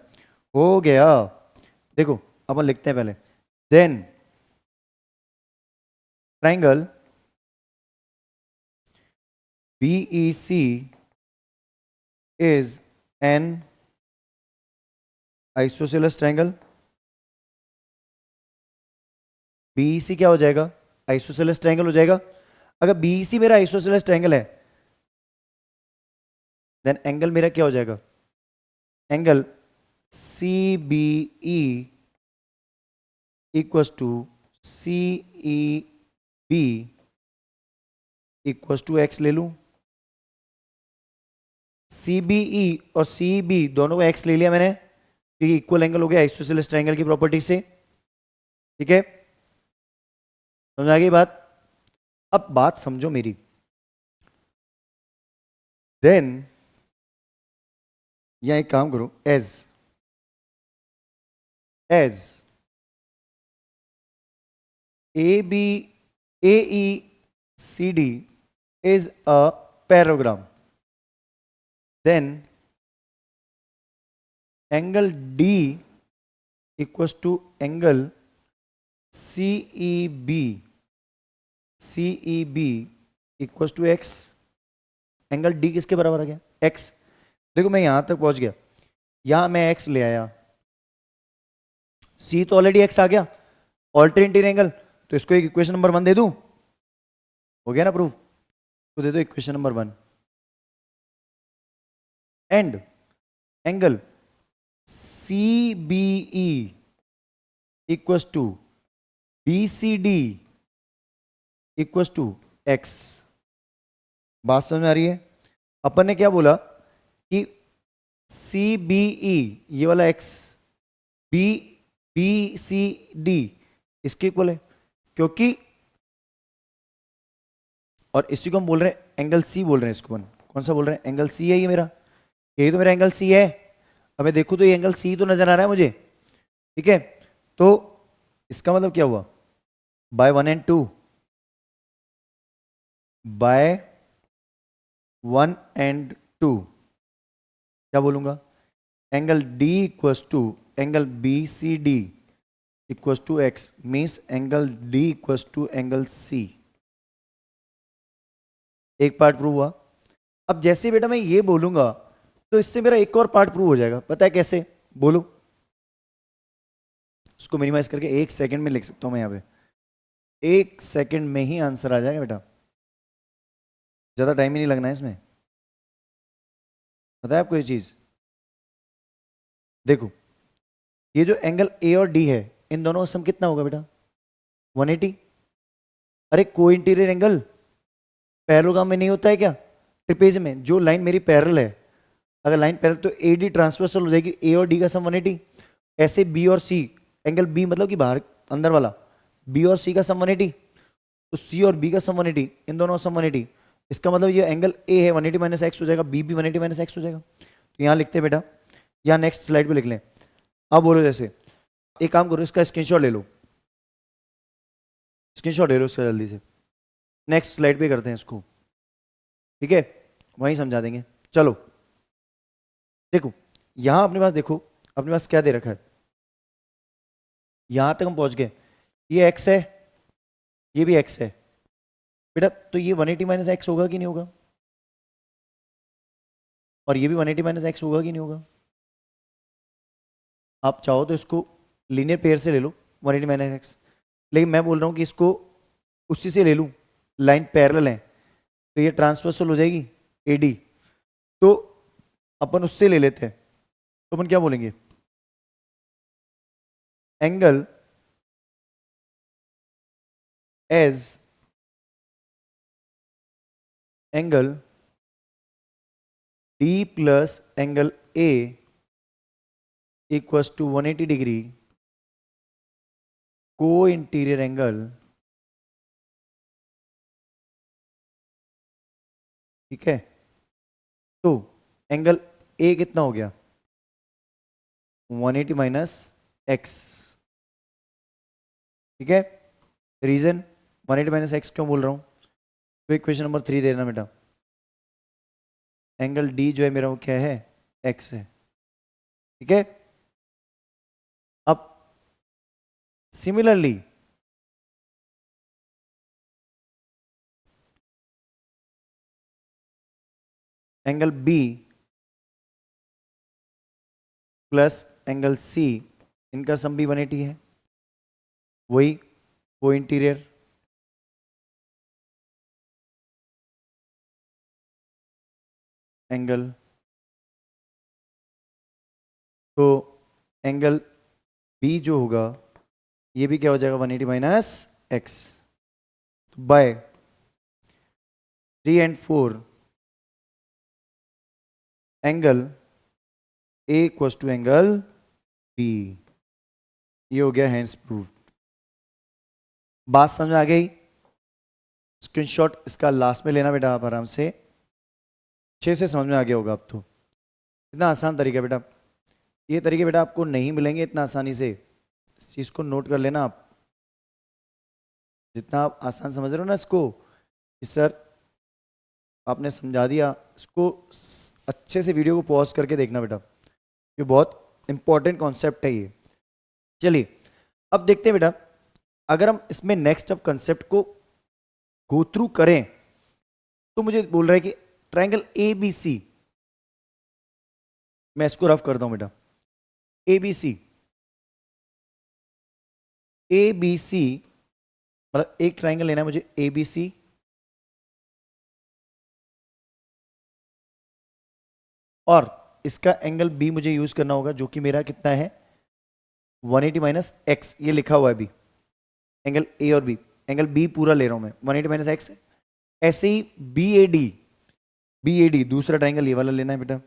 हो गया। देखो अपन लिखते हैं पहले, then triangle B E C is an isosceles triangle. B E C क्या हो जाएगा? आइसोसेलेस ट्राइंगल हो जाएगा। अगर बीईसी मेरा आइसोसेलेस ट्राइंगल है, देन एंगल मेरा क्या हो जाएगा? Angle C B E equals to C E B equals to X ले लूं। सी बी ई और सी बी दोनों को एक्स ले लिया मैंने, क्योंकि इक्वल एंगल हो गया आइसोसेलेस ट्राइंगल की प्रॉपर्टी से, ठीक है, समझ आ गई बात? अब बात समझो मेरी, देन या एक काम करो, as A B A E C D is a parallelogram, then angle D equals to angle CEB equals to x। Angle D किसके बराबर आ गया? x। देखो मैं यहां तक पहुंच गया, यहां मैं x ले आया, C तो ऑलरेडी x आ गया, ऑल्टरनेटिव एंगल, तो इसको एक इक्वेशन नंबर 1 दे दूं, हो गया ना प्रूफ? तो दे दो equation number 1, and angle CBE equals to BCD equals to x। बात समझ में आ रही है? अपन ने क्या बोला कि CBE ये वाला x, BCD इसके इक्वल है, क्योंकि, और इसी को हम बोल रहे हैं एंगल C बोल रहे हैं इसको, कौन सा बोल रहे हैं? एंगल C है ये मेरा, ये तो मेरा एंगल C है। अब मैं देखूं तो ये एंगल C तो नजर आ रहा है मुझे, ठीक है, तो इसका मतलब क्या हुआ? बाय 1 and 2, बाय 1 and 2 क्या बोलूंगा? Angle D equals to angle BCD equals to x, means angle D equals to angle C। एक पार्ट प्रूव हुआ। अब जैसे बेटा मैं ये बोलूंगा तो इससे मेरा एक और पार्ट प्रूव हो जाएगा, पता है कैसे? बोलो। उसको मिनिमाइज करके 1 सेकंड में लिख सकता हूं मैं यहां पे, 1 सेकंड में ही आंसर आ जाएगा बेटा, ज्यादा टाइम ही नहीं लगना है इसमें। पता है आपको ये चीज? देखो ये जो एंगल ए और डी है, इन दोनों का सम कितना होगा बेटा? 180। अरे को इंटीरियर एंगल पैरेललोग्राम में नहीं होता है क्या? ट्रिपेज में जो लाइन मेरी पैरेलल है, अगर लाइन पैरेलल तो ए डी ट्रांसवर्सल हो जाएगी, ए और डी का सम 180। ऐसे बी और सी, एंगल बी मतलब कि बाहर अंदर वाला, बी और सी का सम 180, तो सी और बी का सम 180, इन दोनों का सम 180। इसका मतलब ये एंगल ए है 180 माइनस एक्स हो जाएगा, बी भी 180 माइनस एक्स हो जाएगा। तो यहाँ लिखते हैं बेटा, यहाँ नेक्स्ट स्लाइड पे लिख लें। अब बोलो, जैसे एक काम करो, इसका स्क्रीनशॉट ले लो, स्क्रीनशॉट ले लो इसका जल्दी से, नेक्स्ट स्लाइड पे करते हैं इसको, ठीक है, वहीं समझा देंगे। चलो देखो, यहां अपने पास देखो, अपने पास क्या दे रखा है, यहां तक हम पहुंच गए, ये x है, ये भी x है बेटा, तो ये 180 माइनस एक्स होगा कि नहीं होगा? और ये भी 180 माइनस एक्स होगा कि नहीं होगा? आप चाहो तो इसको लीनियर पेयर से ले लो 180 माइनस एक्स, लेकिन मैं बोल रहा हूं कि इसको उसी से ले लूं, लाइन पैरेलल है, तो ये ट्रांसवर्सल हो जाएगी एडी, तो अपन उससे ले लेते हैं, तो अपन क्या बोलेंगे? Angle as angle D plus angle A equals to 180 degree co interior angle, ठीक है, तो एंगल ए कितना हो गया 180 माइनस एक्स, ठीक है। रीजन 180 माइनस एक्स क्यों बोल रहा हूं, तो इक्वेशन नंबर 3 देना बेटा, एंगल डी जो है मेरा वो क्या है एक्स है, ठीक है। अब similarly angle B plus angle C, इनका सम भी 180 है, वही को इंटीरियर, एंगल, तो एंगल बी जो होगा ये भी क्या हो जाएगा 180 minus x, by 3 and 4 angle A equals to angle B, ये हो गया हैंस प्रूव। बात समझ आ गई, स्क्रीनशॉट इसका लास्ट में लेना बेटा, आप आराम से अच्छे से समझ में आ गया होगा अब तो, इतना आसान तरीका बेटा, ये तरीके बेटा आपको नहीं मिलेंगे इतना आसानी से, इस चीज को नोट कर लेना आप, जितना आप आसान समझ रहे हो ना इसको कि सर आपने समझा दिया, इसको अच्छे से वीडियो को पॉज करके देखना बेटा, ये बहुत इंपॉर्टेंट कॉन्सेप्ट है ये। चलिए अब देखते हैं बेटा, अगर हम इसमें नेक्स्ट अब कंसेप्ट को गो थ्रू करें तो मुझे बोल रहा है कि ट्रायंगल ए बी सी, मैं इसको रफ करता हूं बेटा, ए बी सी, ए बी सी मतलब एक ट्रायंगल लेना है मुझे ए बी सी, और इसका एंगल बी मुझे यूज करना होगा जो कि मेरा कितना है 180 माइनस एक्स, ये लिखा हुआ है बी, एंगल ए और बी, एंगल बी पूरा ले रहा हूं मैं 180 माइनस एक्स, ऐसे ही बी ए डी दूसरा ट्रायंगल ये वाला लेना है बेटा,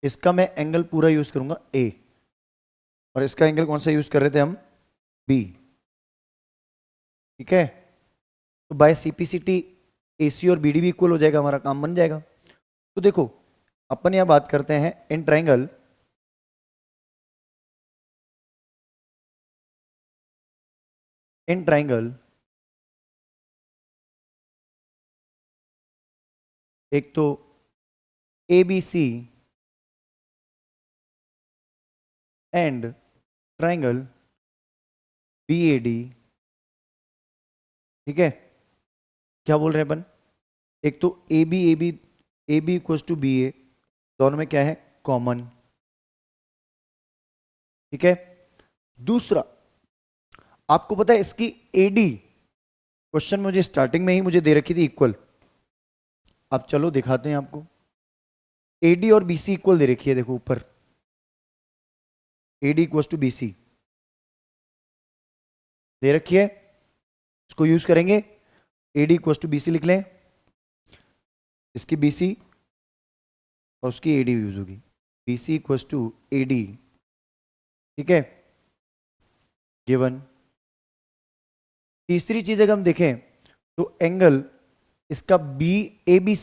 इसका मैं एंगल पूरा यूज करूंगा ए, और इसका एंगल कौन सा यूज कर रहे थे हम बी, ठीक है। तो बाय सीपीसीटी एसी और बीडी भी इक्वल हो जाएगा, हमारा काम बन जाएगा। तो देखो अपन यहां बात करते हैं इन ट्रायंगल एक तो A B C and triangle B A D, ठीक है। क्या बोल रहे हैं अपन, एक तो A B equals to B A, दोनों में क्या है कॉमन, ठीक है। दूसरा आपको पता है इसकी एडी क्वेश्चन मुझे स्टार्टिंग में ही मुझे दे रखी थी इक्वल, अब चलो दिखाते हैं आपको, एडी और बीसी इक्वल दे रखी है, देखो ऊपर एडी इक्वल्स टू बीसी दे रखी है, इसको यूज करेंगे, एडी इक्वल्स टू बीसी लिख लें, इसकी बीसी और उसकी एडी यूज होगी, बीसी इक्वल्स टू एडी, ठीक है, गिवन। तीसरी चीज अगर हम देखें तो एंगल इसका ए बी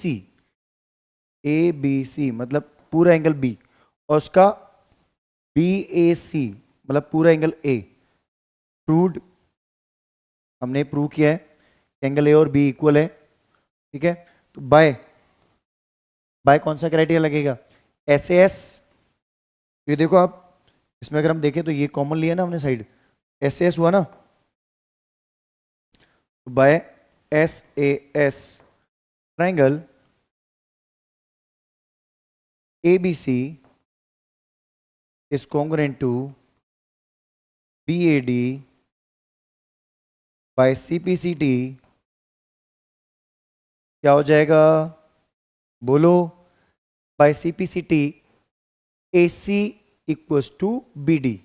सी मतलब पूरा एंगल बी, और उसका बी ए सी मतलब पूरा एंगल ए, प्रूव्ड, हमने प्रूव किया है एंगल ए और बी इक्वल है, ठीक है। तो बाय कौन सा क्राइटेरिया लगेगा एस एस, ये देखो आप इसमें अगर हम देखें तो ये कॉमन लिया ना हमने साइड, एस एस हुआ ना, by S A S triangle A B C is congruent to B A D by C P C T, क्या हो जाएगा बोलो, by C P C T A C equals to B D,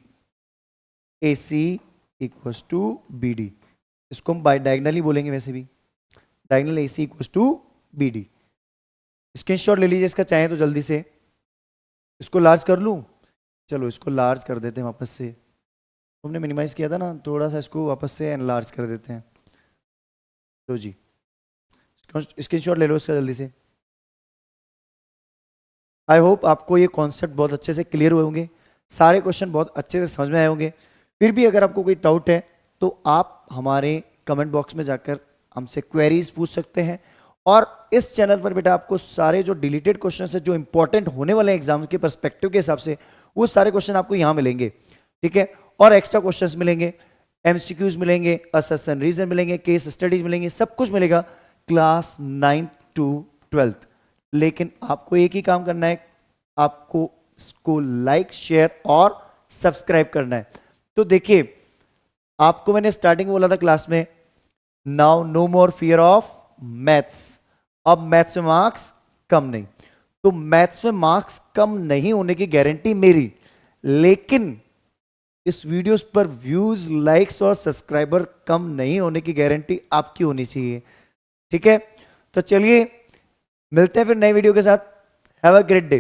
A C equals to B D, इसको हम बाय डायगनल ही बोलेंगे वैसे भी, diagonal A C equals to B D. Screenshot ले लीजिए इसका चाहे तो जल्दी से, इसको लार्ज कर लूँ? चलो इसको लार्ज कर देते हैं वापस से। तुमने मिनिमाइज किया था ना, थोड़ा सा इसको वापस से एनलार्ज कर देते हैं। लो जी, स्क्रीनशॉट ले लो इसका जल्दी से। आई होप आपको ये कॉन्सेप्ट बहुत अच्छे से क्लियर हुए होंगे, सारे क्वेश्चन बहुत अच्छे से समझ में आए होंगे। फिर भी अगर आपको कोई डाउट है तो आप हमारे कमेंट बॉक्स में जाकर हमसे क्वेरीज पूछ सकते हैं। और इस चैनल पर बेटा आपको सारे जो डिलीटेड क्वेश्चन है, जो इंपॉर्टेंट होने वाले एग्जाम के पर्सपेक्टिव के हिसाब से, वो सारे क्वेश्चन आपको यहाँ मिलेंगे, ठीक है। और एक्स्ट्रा क्वेश्चंस मिलेंगे, एमसीक्यूज मिलेंगे, असर्शन रीजन मिलेंगे, केस स्टडीज मिलेंगे, सब कुछ मिलेगा क्लास 9 to 12। लेकिन आपको एक ही काम करना है, आपको इसको लाइक, शेयर और सब्सक्राइब करना है। तो देखिए, आपको मैंने स्टार्टिंग में बोला था क्लास में, now no more fear of maths. अब मैथ्स में मार्क्स कम नहीं। तो मैथ्स में मार्क्स कम नहीं होने की गारंटी मेरी, लेकिन इस वीडियोस पर व्यूज, लाइक्स और सब्सक्राइबर कम नहीं होने की गारंटी आपकी होनी चाहिए, ठीक है। तो चलिए मिलते हैं फिर नई वीडियो के साथ। Have a great day.